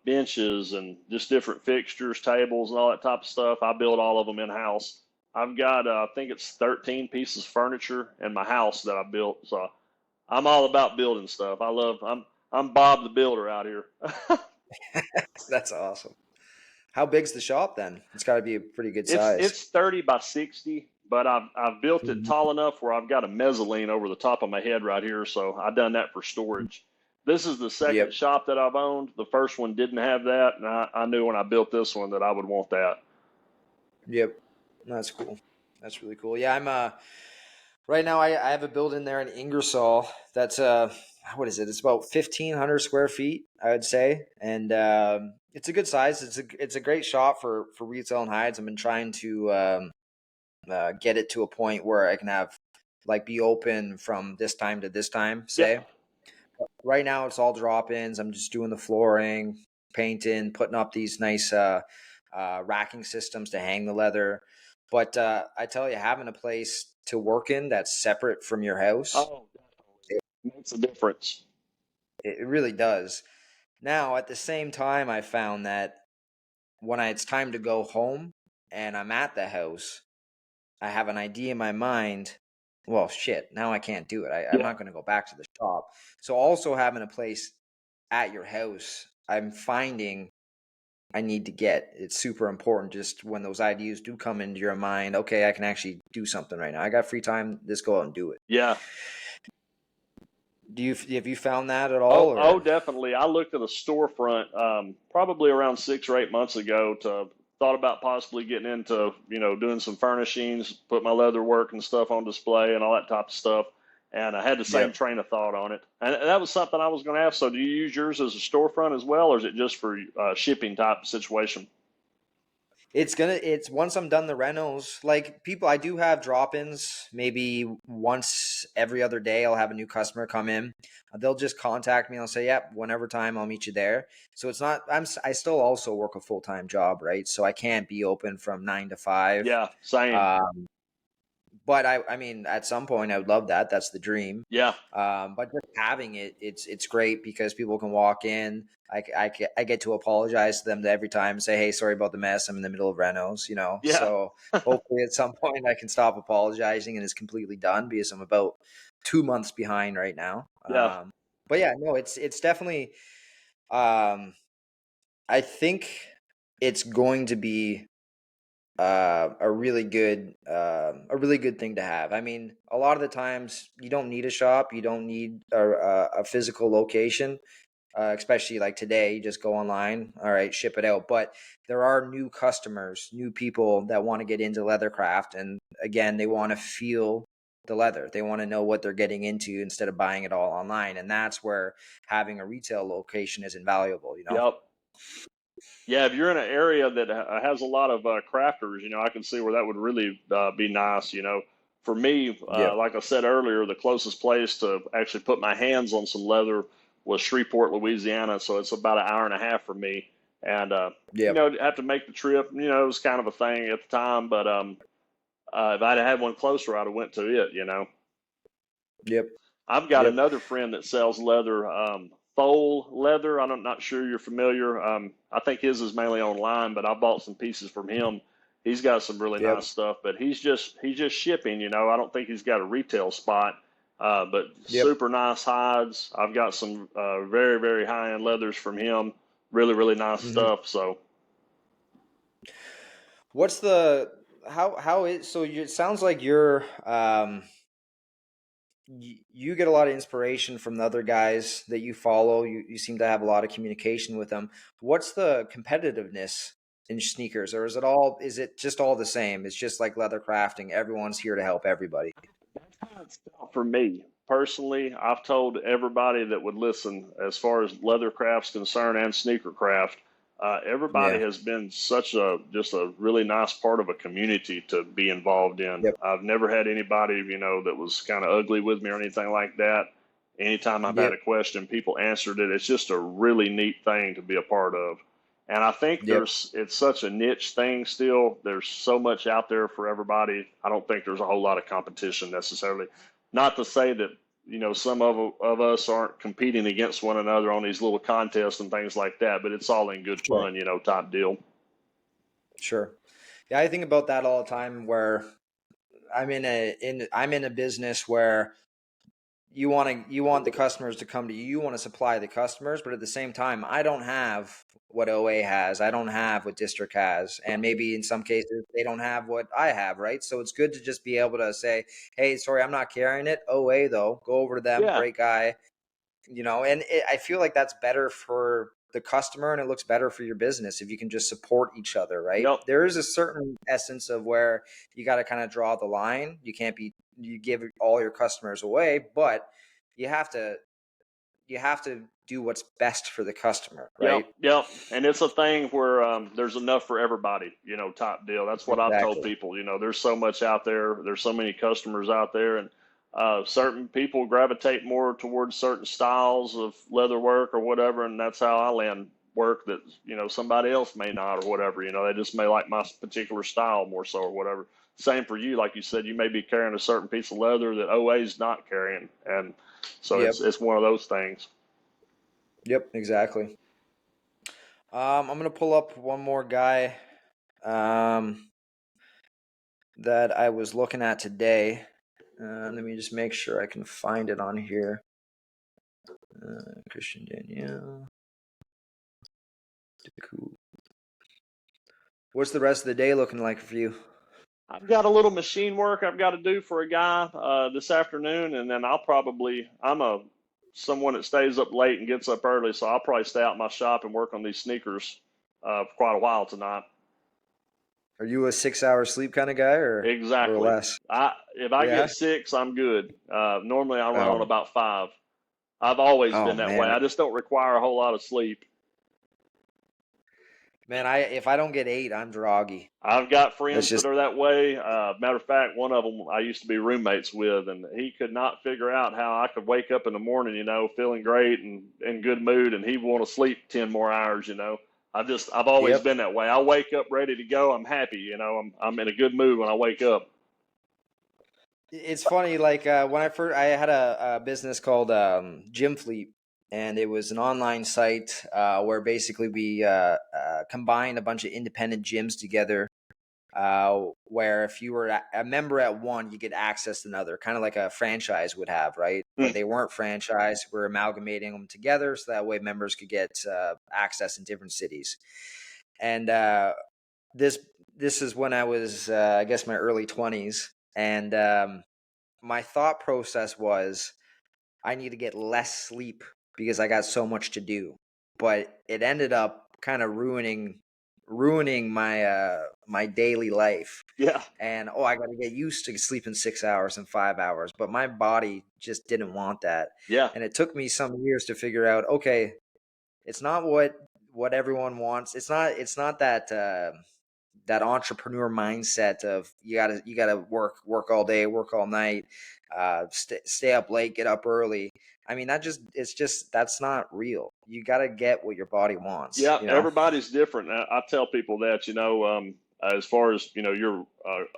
[SPEAKER 2] benches and just different fixtures, tables, and all that type of stuff. I build all of them in house. I've got, I think it's 13 pieces of furniture in my house that I built. So I'm all about building stuff. I'm Bob the Builder out here.
[SPEAKER 1] That's awesome. How big's the shop then? It's got to be a pretty good
[SPEAKER 2] It's
[SPEAKER 1] size.
[SPEAKER 2] it's 30 by 60, but I've built it
[SPEAKER 1] Mhm.
[SPEAKER 2] tall enough where I've got a mezzanine over the top of my head right here, so I've done that for storage. This is the second
[SPEAKER 1] Yep.
[SPEAKER 2] shop that I've owned. The first one didn't have that, and I knew when I built this one that I would want that.
[SPEAKER 1] Yep. That's cool. That's really cool. Yeah, I'm right now I have a building there in Ingersoll that's what is it? It's about 1,500 square feet, I would say. And it's a good size. It's a great shop for retail and hides. I've been trying to get it to a point where I can have like be open from this time to this time,
[SPEAKER 2] Yep.
[SPEAKER 1] say. Right now it's all drop-ins. I'm just doing the flooring, painting, putting up these nice racking systems to hang the leather. But I tell you, having a place to work in that's separate from your house,
[SPEAKER 2] Oh, definitely makes a difference.
[SPEAKER 1] it really does. Now, at the same time, I found that when it's time to go home and I'm at the house, I have an idea in my mind. Well, shit, now I can't do it. I'm
[SPEAKER 2] Yeah.
[SPEAKER 1] not going to go back to the shop. So, also having a place at your house, I'm finding I need to get. It's super important just when those ideas do come into your mind. Okay, I can actually do something right now. I got free time. Let's go out and do it.
[SPEAKER 2] Yeah.
[SPEAKER 1] Have you found that at all,
[SPEAKER 2] Oh,
[SPEAKER 1] or?
[SPEAKER 2] definitely. I looked at a storefront probably around 6 or 8 months ago. To thought about possibly getting into doing some furnishings, put my leather work and stuff on display and all that type of stuff. And I had the same
[SPEAKER 1] Yep.
[SPEAKER 2] train of thought on it. And that was something I was going to ask. So, do you use yours as a storefront as well, or is it just for shipping type situation?
[SPEAKER 1] It's once I'm done the renos, like people, I do have drop-ins maybe once every other day. I'll have a new customer come in. They'll just contact me. I'll say, yep, whenever time, I'll meet you there. So it's not, I still also work a full-time job, right? So I can't be open from 9 to 5.
[SPEAKER 2] Yeah, same.
[SPEAKER 1] But I mean, at some point, I would love that. That's the dream.
[SPEAKER 2] Yeah,
[SPEAKER 1] But just having it, it's great because people can walk in. I get to apologize to them every time and say, hey, sorry about the mess. I'm in the middle of renos, you know.
[SPEAKER 2] yeah,
[SPEAKER 1] So hopefully at some point I can stop apologizing and it's completely done because I'm about 2 months behind right now.
[SPEAKER 2] yeah.
[SPEAKER 1] But yeah, no, it's definitely. Um, I think it's going to be a really good thing to have. I mean, a lot of the times you don't need a shop, you don't need a physical location, especially like today. You just go online, all right, ship it out. But there are new customers, new people that want to get into leathercraft, and again, they want to feel the leather. They want to know what they're getting into instead of buying it all online, and that's where having a retail location is invaluable. You know.
[SPEAKER 2] Yep. Yeah, if you're in an area that has a lot of crafters, I can see where that would really be nice. For me,
[SPEAKER 1] Yep.
[SPEAKER 2] like I said earlier, the closest place to actually put my hands on some leather was Shreveport, Louisiana. So it's about an hour and a half for me, and
[SPEAKER 1] Yep.
[SPEAKER 2] have to make the trip. It was kind of a thing at the time, but if I'd had one closer, I'd have went to it.
[SPEAKER 1] Yep.
[SPEAKER 2] I've got
[SPEAKER 1] Yep.
[SPEAKER 2] another friend that sells leather, faux leather. I'm not sure you're familiar. I think his is mainly online, but I bought some pieces from him. He's got some really
[SPEAKER 1] Yep.
[SPEAKER 2] nice stuff, but he's just shipping. I don't think he's got a retail spot. But
[SPEAKER 1] Yep.
[SPEAKER 2] super nice hides. I've got some very very high end leathers from him. Really really nice
[SPEAKER 1] Hmm.
[SPEAKER 2] stuff. So
[SPEAKER 1] What's the how it so you, it sounds like you're you get a lot of inspiration from the other guys that you follow. You seem to have a lot of communication with them. What's the competitiveness in sneakers, or is it just all the same? It's just like leather crafting. Everyone's here to help everybody.
[SPEAKER 2] That's how it's felt for me personally. I've told everybody that would listen, as far as leather craft's concerned and sneaker craft, everybody
[SPEAKER 1] Yeah.
[SPEAKER 2] has been such a just a really nice part of a community to be involved in.
[SPEAKER 1] Yep.
[SPEAKER 2] I've never had anybody, that was kind of ugly with me or anything like that. Anytime I've had
[SPEAKER 1] Yep.
[SPEAKER 2] a question, people answered it. It's just a really neat thing to be a part of. And I think
[SPEAKER 1] Yep.
[SPEAKER 2] it's such a niche thing still. There's so much out there for everybody. I don't think there's a whole lot of competition necessarily. Not to say that, some of us aren't competing against one another on these little contests and things like that, but it's all in good
[SPEAKER 1] Sure.
[SPEAKER 2] fun, type deal.
[SPEAKER 1] Sure. Yeah, I think about that all the time where I'm in a business where you want the customers to come to you. You want to supply the customers, but at the same time, I don't have what OA has. I don't have what District has, and maybe in some cases they don't have what I have, right? So it's good to just be able to say, "Hey, sorry, I'm not carrying it. OA though, go over to them.
[SPEAKER 2] Yeah.
[SPEAKER 1] Great guy." And I feel like that's better for the customer, and it looks better for your business if you can just support each other, right?
[SPEAKER 2] Yep.
[SPEAKER 1] There is a certain essence of where you got to kind of draw the line. You give all your customers away, but you have to do what's best for the customer,
[SPEAKER 2] Yep,
[SPEAKER 1] right?
[SPEAKER 2] yep. And it's a thing where there's enough for everybody, type deal. That's what I've told
[SPEAKER 1] Exactly.
[SPEAKER 2] people. There's so much out there. There's so many customers out there, and certain people gravitate more towards certain styles of leather work or whatever, and that's how I land work that, somebody else may not or whatever. They just may like my particular style more so or whatever. Same for you. Like you said, you may be carrying a certain piece of leather that OA's not carrying, and so
[SPEAKER 1] Yep.
[SPEAKER 2] it's one of those things.
[SPEAKER 1] Yep. Exactly. I'm gonna pull up one more guy that I was looking at today. Let me just make sure I can find it on here. Christian Danielle. Cool. What's the rest of the day looking like for you?
[SPEAKER 2] I've got a little machine work I've got to do for a guy this afternoon, and then I'm someone that stays up late and gets up early, so I'll probably stay out in my shop and work on these sneakers for quite a while tonight.
[SPEAKER 1] Are you a 6 hour sleep kind of guy or
[SPEAKER 2] Exactly.
[SPEAKER 1] less?
[SPEAKER 2] If I
[SPEAKER 1] Yeah.
[SPEAKER 2] get 6, I'm good. Normally I run on
[SPEAKER 1] Oh,
[SPEAKER 2] about 5. I've always
[SPEAKER 1] oh
[SPEAKER 2] been that way.
[SPEAKER 1] man.
[SPEAKER 2] I just don't require a whole lot of sleep.
[SPEAKER 1] Man, if I don't get 8, I'm groggy.
[SPEAKER 2] I've got
[SPEAKER 1] That's
[SPEAKER 2] friends that
[SPEAKER 1] just
[SPEAKER 2] are that way. Matter of fact, one of them I used to be roommates with, and he could not figure out how I could wake up in the morning, feeling great and in good mood, and he would want to sleep 10 more hours. I've always
[SPEAKER 1] yep.
[SPEAKER 2] been that way. I wake up ready to go. I'm happy. I'm in a good mood when I wake up.
[SPEAKER 1] It's funny, like when I had a business called Gym Fleet, and it was an online site where basically we combined a bunch of independent gyms together. Where if you were a member at one, you get access to another, kind of like a franchise would have, right? But
[SPEAKER 2] Mm,
[SPEAKER 1] they weren't franchised. We're amalgamating them together so that way members could get access in different cities. And this this is when I was, I guess, my early 20s, and my thought process was I need to get less sleep because I got so much to do. But it ended up kind of ruining my daily life.
[SPEAKER 2] yeah,
[SPEAKER 1] And I got to get used to sleeping 6 hours and 5 hours, but my body just didn't want that.
[SPEAKER 2] yeah,
[SPEAKER 1] And it took me some years to figure out, okay, it's not what everyone wants. It's not that entrepreneur mindset of you gotta work all day, work all night, stay up late, get up early. I mean, that's not real. You gotta get what your body wants,
[SPEAKER 2] yeah.
[SPEAKER 1] you know?
[SPEAKER 2] Everybody's different. I tell people that, as far as your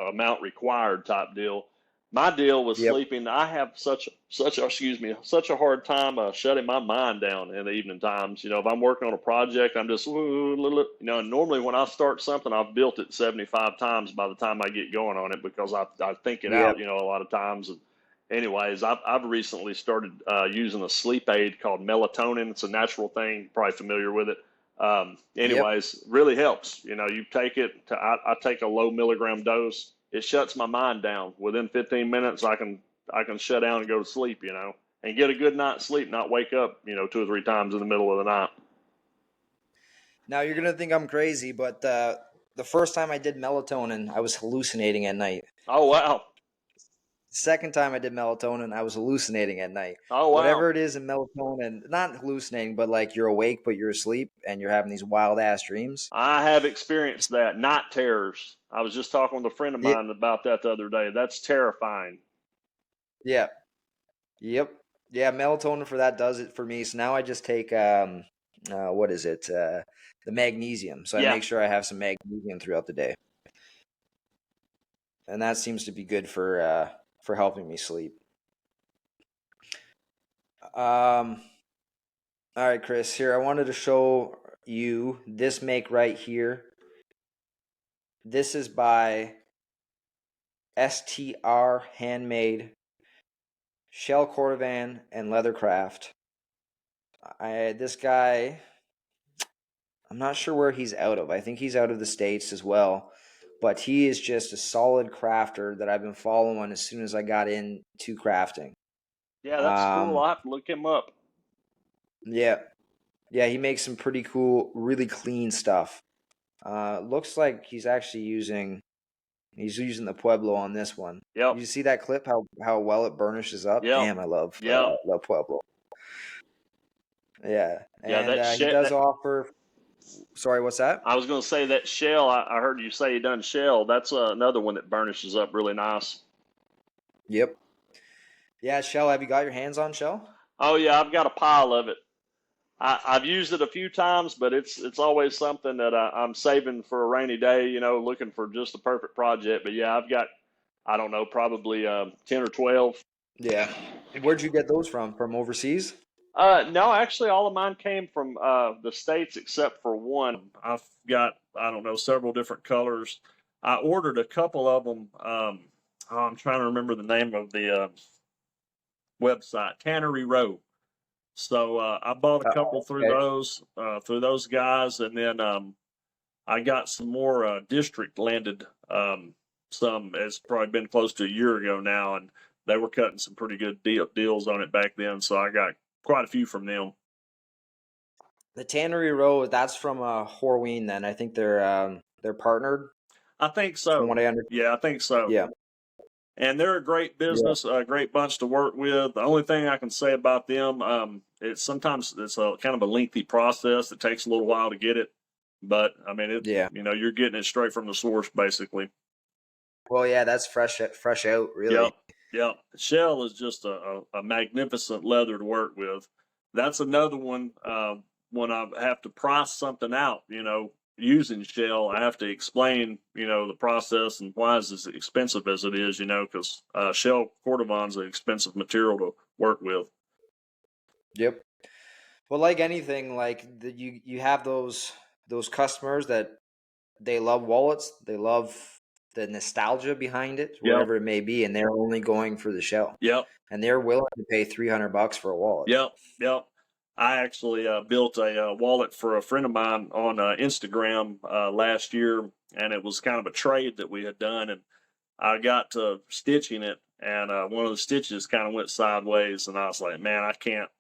[SPEAKER 2] amount required type deal. My deal was
[SPEAKER 1] Yep.
[SPEAKER 2] sleeping. I have such a hard time shutting my mind down in the evening times. If I'm working on a project, I'm just and normally when I start something, I've built it 75 times by the time I get going on it because I think it
[SPEAKER 1] Yep.
[SPEAKER 2] out, a lot of times. And anyways, I've recently started using a sleep aid called melatonin. It's a natural thing. You're probably familiar with it.
[SPEAKER 1] Yep.
[SPEAKER 2] Anyways, really helps. You take it. I take a low milligram dose. It shuts my mind down. Within 15 minutes, I can shut down and go to sleep. And get a good night's sleep, not wake up 2 or 3 times in the middle of the night.
[SPEAKER 1] Now you're gonna think I'm crazy, but the first time I did melatonin, I was hallucinating at night.
[SPEAKER 2] Oh wow.
[SPEAKER 1] Second time I did melatonin, I was hallucinating at night.
[SPEAKER 2] Oh wow.
[SPEAKER 1] Whatever it is in melatonin, not hallucinating, but like you're awake but you're asleep and you're having these wild ass dreams.
[SPEAKER 2] I have experienced that. Night terrors. I was just talking with a friend of
[SPEAKER 1] Yeah,
[SPEAKER 2] mine about that the other day. That's terrifying.
[SPEAKER 1] yeah, yep, yeah. Melatonin for that does it for me. So now I just take what is it? The magnesium. So I
[SPEAKER 2] Yeah.
[SPEAKER 1] make sure I have some magnesium throughout the day, and that seems to be good for helping me sleep. Um, all right, Chris. Here, I wanted to show you this make right here. This is by STR Handmade, Shell Cordovan, and Leathercraft. This guy, I'm not sure where he's out of. I think he's out of the States as well. But he is just a solid crafter that I've been following as soon as I got into crafting.
[SPEAKER 2] Yeah, that's cool.
[SPEAKER 1] Um,
[SPEAKER 2] I'll have to look him up.
[SPEAKER 1] yeah, yeah, he makes some pretty cool, really clean stuff. Looks like he's using the Pueblo on this one.
[SPEAKER 2] Yep.
[SPEAKER 1] You see that clip? How well it burnishes up.
[SPEAKER 2] Yep.
[SPEAKER 1] Damn, I love
[SPEAKER 2] Yep.
[SPEAKER 1] La Pueblo. Yeah,
[SPEAKER 2] Yeah,
[SPEAKER 1] and he does offer. Sorry, what's that?
[SPEAKER 2] I was going to say that shell. I heard you say you done shell. That's another one that burnishes up really nice.
[SPEAKER 1] Yep. Yeah, Shell. Have you got your hands on Shell?
[SPEAKER 2] Oh yeah, I've got a pile of it. I've used it a few times, but it's always something that I'm saving for a rainy day. You know, looking for just the perfect project. But yeah, I've got I don't know, probably 10 or 12.
[SPEAKER 1] Yeah. Where'd you get those from? From overseas?
[SPEAKER 2] No, actually, all of mine came from the States except for one. I've got, I don't know, several different colors. I ordered a couple of them. I'm trying to remember the name of the website, Tannery Row. So I bought a couple
[SPEAKER 1] Okay.
[SPEAKER 2] through those guys, and then I got some more district landed. Some it's probably been close to a year ago now, and they were cutting some pretty good deals on it back then. So I got quite a few from them.
[SPEAKER 1] The Tannery Row, that's from Horween. Then I think they're partnered.
[SPEAKER 2] I think
[SPEAKER 1] From
[SPEAKER 2] so.
[SPEAKER 1] what I understand.
[SPEAKER 2] Yeah, I think so.
[SPEAKER 1] Yeah.
[SPEAKER 2] And they're a great
[SPEAKER 1] Yeah.
[SPEAKER 2] business, a great bunch to work with. The only thing I can say about them, it's sometimes it's a kind of a lengthy process. It takes a little while to get it, but I mean,
[SPEAKER 1] Yeah.
[SPEAKER 2] you're getting it straight from the source, basically.
[SPEAKER 1] Well, yeah, that's fresh out, really.
[SPEAKER 2] Yep, yep. Shell is just a magnificent leather to work with. That's another one. When I have to price something out, using Shell, I have to explain, the process and why it's as expensive as it is, because Shell Cordovan's an expensive material to work with.
[SPEAKER 1] Yep. Well, like anything, you have those customers that they love wallets, they love the nostalgia behind it,
[SPEAKER 2] Yep,
[SPEAKER 1] whatever it may be, and they're only going for the shell,
[SPEAKER 2] yep.
[SPEAKER 1] and they're willing to pay $300 for a wallet.
[SPEAKER 2] Yep, yep. I actually built a wallet for a friend of mine on Instagram last year, and it was kind of a trade that we had done. And I got to stitching it, and one of the stitches kind of went sideways, and I was like, "Man, I can't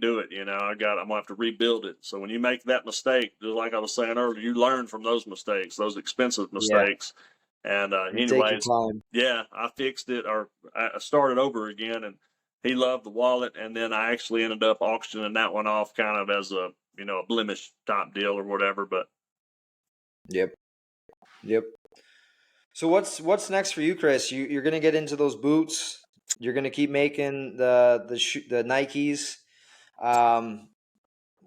[SPEAKER 2] do it." I'm gonna have to rebuild it. So when you make that mistake, just like I was saying earlier, you learn from those mistakes, those expensive
[SPEAKER 1] Yeah,
[SPEAKER 2] mistakes. And
[SPEAKER 1] you take your
[SPEAKER 2] anyways,
[SPEAKER 1] time.
[SPEAKER 2] yeah, I fixed it, or I started over again, and he loved the wallet. And then I actually ended up auctioning that one off, kind of as a blemish type deal or whatever. But
[SPEAKER 1] Yep, yep. So what's next for you, Chris? You're gonna get into those boots. You're gonna keep making the Nikes. Um,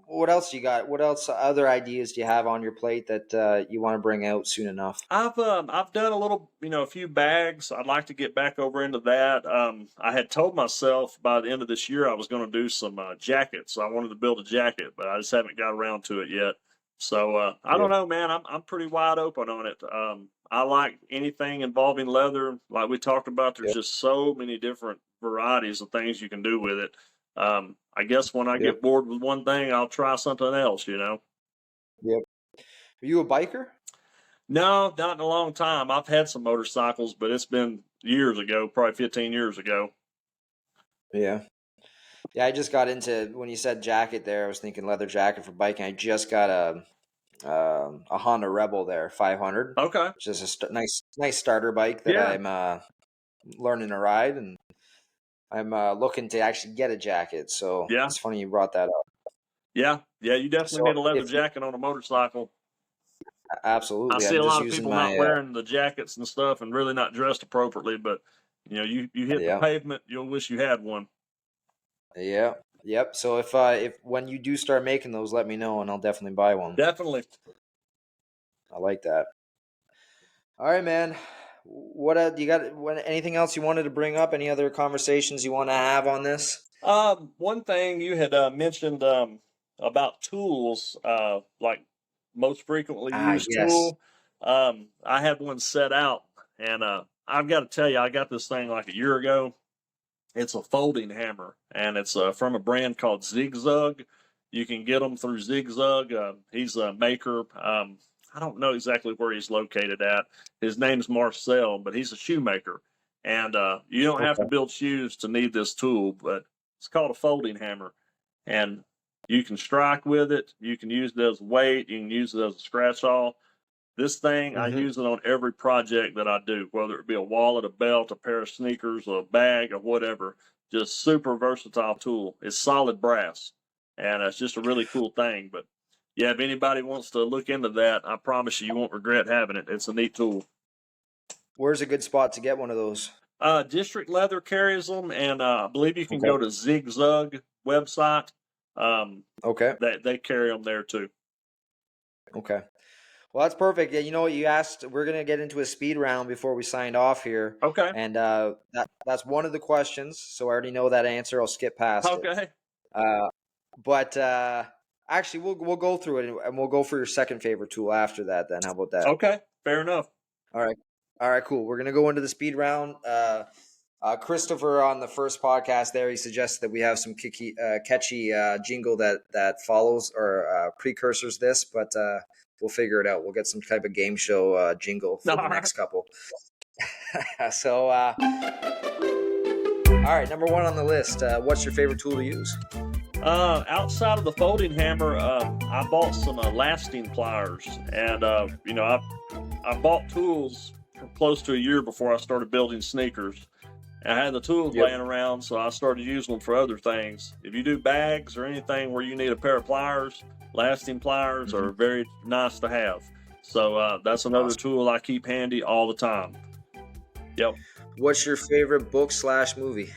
[SPEAKER 1] what else you got? What else other ideas do you have on your plate that you want to bring out soon enough?
[SPEAKER 2] I've done a little, a few bags. I'd like to get back over into that. I had told myself by the end of this year I was going to do some jackets. I wanted to build a jacket, but I just haven't got around to it yet. So I don't
[SPEAKER 1] Yep.
[SPEAKER 2] know, man. I'm pretty wide open on it. I like anything involving leather. Like we talked about, there's
[SPEAKER 1] Yep.
[SPEAKER 2] just so many different varieties of things you can do with it. I guess when I
[SPEAKER 1] Yep.
[SPEAKER 2] get bored with one thing, I'll try something else.
[SPEAKER 1] Yep. Are you a biker?
[SPEAKER 2] No, not in a long time. I've had some motorcycles, but it's been years ago, probably 15 years ago.
[SPEAKER 1] Yeah. Yeah, I just got into when you said jacket there, I was thinking leather jacket for biking. I just got a Honda Rebel there, 500.
[SPEAKER 2] Okay.
[SPEAKER 1] Which is a nice starter bike that
[SPEAKER 2] Yeah.
[SPEAKER 1] I'm learning to ride, and I'm looking to actually get a jacket. So
[SPEAKER 2] Yeah.
[SPEAKER 1] it's funny you brought that up.
[SPEAKER 2] Yeah. You definitely
[SPEAKER 1] So
[SPEAKER 2] need a leather
[SPEAKER 1] if you,
[SPEAKER 2] jacket on a motorcycle. I
[SPEAKER 1] absolutely,
[SPEAKER 2] see
[SPEAKER 1] I'm
[SPEAKER 2] a
[SPEAKER 1] just
[SPEAKER 2] lot of
[SPEAKER 1] using
[SPEAKER 2] people not
[SPEAKER 1] my
[SPEAKER 2] wearing the jackets and stuff and really not dressed appropriately, but you hit the
[SPEAKER 1] yeah.
[SPEAKER 2] pavement, you'll wish you had one.
[SPEAKER 1] Yeah. Yep. So if when you do start making those, let me know and I'll definitely buy one.
[SPEAKER 2] Definitely.
[SPEAKER 1] I like that. All right, man. What you got? Anything else you wanted to bring up? Any other conversations you want to have on this?
[SPEAKER 2] One thing you had mentioned about tools, like most frequently
[SPEAKER 1] Ah,
[SPEAKER 2] used
[SPEAKER 1] yes.
[SPEAKER 2] tool. I had one set out, and I've got to tell you, I got this thing like a year ago. It's a folding hammer, and it's from a brand called Zigzag. You can get them through Zigzag. He's a maker. I don't know exactly where he's located at. His name's Marcel, but he's a shoemaker. And you don't have to
[SPEAKER 1] Okay.
[SPEAKER 2] build shoes to need this tool, but it's called a folding hammer. And you can strike with it. You can use it as weight. You can use it as a scratch off. This thing, I
[SPEAKER 1] Mm-hmm.
[SPEAKER 2] use it on every project that I do, whether it be a wallet, a belt, a pair of sneakers, a bag, or whatever. Just super versatile tool. It's solid brass, and it's just a really cool thing. But yeah, if anybody wants to look into that, I promise you, you won't regret having it. It's a neat tool.
[SPEAKER 1] Where's a good spot to get one of those?
[SPEAKER 2] District Leather carries them, and I believe you can
[SPEAKER 1] Okay.
[SPEAKER 2] go to Zigzag website.
[SPEAKER 1] Okay.
[SPEAKER 2] They carry them there too.
[SPEAKER 1] Okay. Well, that's perfect. Yeah, you know what you asked. We're gonna get into a speed round before we signed off here,
[SPEAKER 2] Okay.
[SPEAKER 1] and that's one of the questions. So I already know that answer. I'll skip past it.
[SPEAKER 2] Okay.
[SPEAKER 1] Uh, but actually, we'll go through it and we'll go for your second favorite tool after that. Then how about that?
[SPEAKER 2] Okay. Fair enough.
[SPEAKER 1] All right. All right. Cool. We're gonna go into the speed round. Christopher on the first podcast there, he suggested that we have some catchy jingle that follows or precursors this, but we'll figure it out. We'll get some type of game show jingle for the next couple. So, all right, number one on the list. What's your favorite tool to use?
[SPEAKER 2] Outside of the folding hammer, I bought some lasting pliers, and I bought tools for close to a year before I started building sneakers. I had the tools laying around, so I started using them for other things. If you do bags or anything where you need a pair of pliers, lasting pliers are very nice to have. So that's another tool I keep handy all the time. Yep.
[SPEAKER 1] What's your favorite book/movie?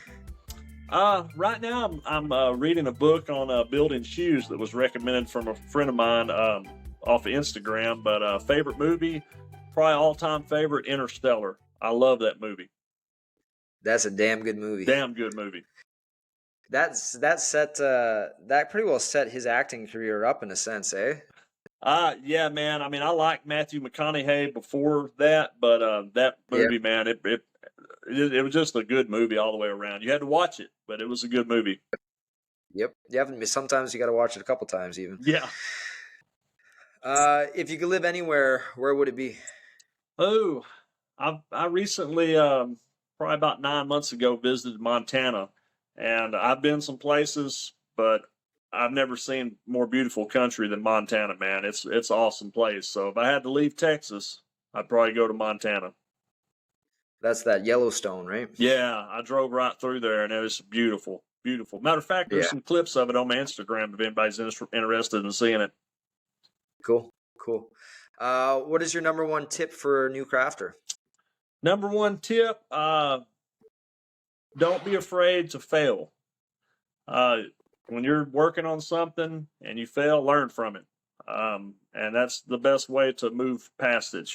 [SPEAKER 2] Right now I'm reading a book on building shoes that was recommended from a friend of mine off of Instagram. But favorite movie, probably all-time favorite, Interstellar. I love that movie.
[SPEAKER 1] That's a damn good movie.
[SPEAKER 2] Damn good movie.
[SPEAKER 1] That pretty well set his acting career up in a sense, eh?
[SPEAKER 2] Yeah, man. I mean, I liked Matthew McConaughey before that, but that movie, man, it was just a good movie all the way around. You had to watch it, but it was a good movie.
[SPEAKER 1] Yep. Sometimes you got to watch it a couple times even.
[SPEAKER 2] Yeah.
[SPEAKER 1] If you could live anywhere, where would it be?
[SPEAKER 2] Oh, I recently, probably about 9 months ago, visited Montana, and I've been some places, but I've never seen more beautiful country than Montana, man. It's an awesome place. So if I had to leave Texas, I'd probably go to Montana.
[SPEAKER 1] That's that Yellowstone, right?
[SPEAKER 2] Yeah, I drove right through there, and it was beautiful, beautiful. Matter of fact, there's some clips of it on my Instagram if anybody's interested in seeing it.
[SPEAKER 1] Cool. What is your number one tip for a new crafter?
[SPEAKER 2] Number one tip, don't be afraid to fail. When you're working on something and you fail, learn from it. And that's the best way to move past it,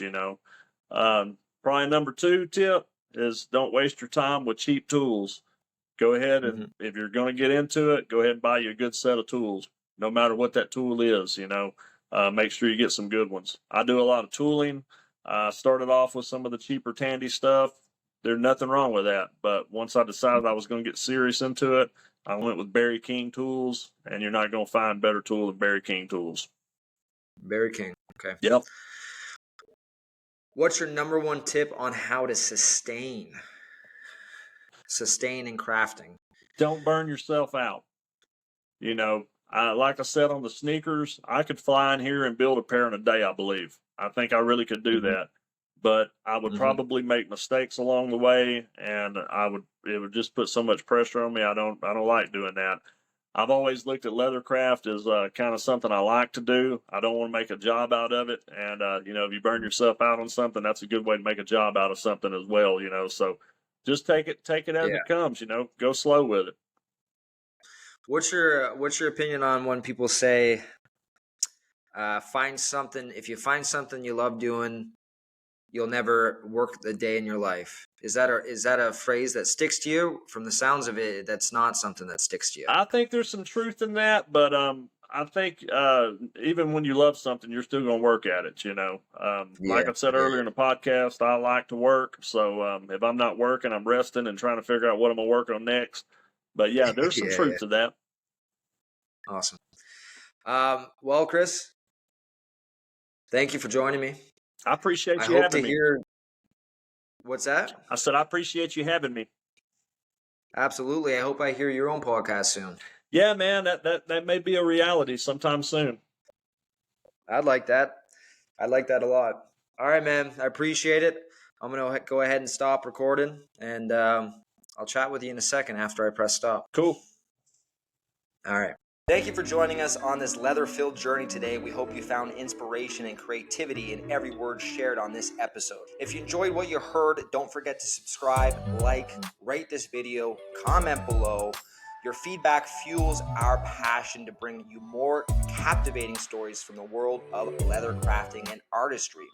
[SPEAKER 2] Probably number two tip is don't waste your time with cheap tools. Go ahead and if you're going to get into it, go ahead and buy you a good set of tools, no matter what that tool is, make sure you get some good ones. I do a lot of tooling. I started off with some of the cheaper Tandy stuff. There's nothing wrong with that. But once I decided I was going to get serious into it, I went with Barry King tools, and you're not going to find better tool than Barry King tools.
[SPEAKER 1] Barry King. Okay.
[SPEAKER 2] Yep.
[SPEAKER 1] What's your number one tip on how to sustain in crafting?
[SPEAKER 2] Don't burn yourself out.
[SPEAKER 3] like I said on the sneakers, I could fly in here and build a pair in a day, I believe. I think I really could do that. But I would probably make mistakes along the way, and it would just put so much pressure on me. I don't like doing that. I've always looked at leathercraft as kind of something I like to do. I don't want to make a job out of it. And, if you burn yourself out on something, that's a good way to make a job out of something as well, So just take it as it comes, go slow with it.
[SPEAKER 1] What's your opinion on when people say, if you find something you love doing, you'll never work a day in your life? Is that a phrase that sticks to you? From the sounds of it, that's not something that sticks to you.
[SPEAKER 3] I think there's some truth in that, but I think even when you love something, you're still going to work at it. Like I said earlier in the podcast, I like to work. So if I'm not working, I'm resting and trying to figure out what I'm going to work on next. But yeah, there's some truth to that.
[SPEAKER 1] Awesome. Well, Chris, thank you for joining me.
[SPEAKER 3] I appreciate you having me.
[SPEAKER 1] What's that?
[SPEAKER 3] I said I appreciate you having me.
[SPEAKER 1] Absolutely. I hope I hear your own podcast soon.
[SPEAKER 3] Yeah, man, that may be a reality sometime soon.
[SPEAKER 1] I'd like that. I'd like that a lot. All right, man. I appreciate it. I'm going to go ahead and stop recording, and I'll chat with you in a second after I press stop.
[SPEAKER 3] Cool.
[SPEAKER 1] All right. Thank you for joining us on this leather-filled journey today. We hope you found inspiration and creativity in every word shared on this episode. If you enjoyed what you heard, don't forget to subscribe, rate this video, comment below. Your feedback fuels our passion to bring you more captivating stories from the world of leather crafting and artistry.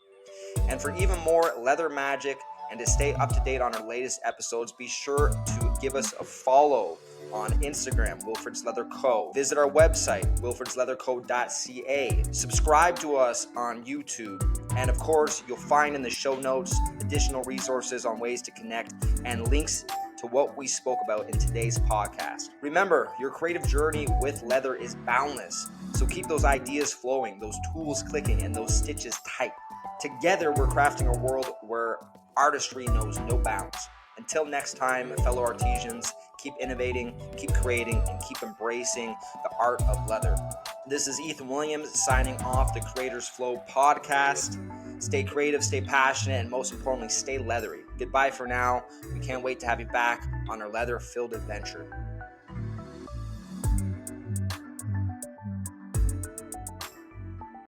[SPEAKER 1] And for even more leather magic and to stay up to date on our latest episodes, be sure to give us a follow on Instagram, Wilfred's Leather Co. Visit our website, wilfredsleatherco.ca. Subscribe to us on YouTube. And of course, you'll find in the show notes additional resources on ways to connect and links to what we spoke about in today's podcast. Remember, your creative journey with leather is boundless. So keep those ideas flowing, those tools clicking, and those stitches tight. Together, we're crafting a world where artistry knows no bounds. Until next time, fellow artisans, keep innovating, keep creating, and keep embracing the art of leather. This is Ethan Williams signing off the Creators Flow podcast. Stay creative, stay passionate, and most importantly, stay leathery. Goodbye for now. We can't wait to have you back on our leather-filled adventure.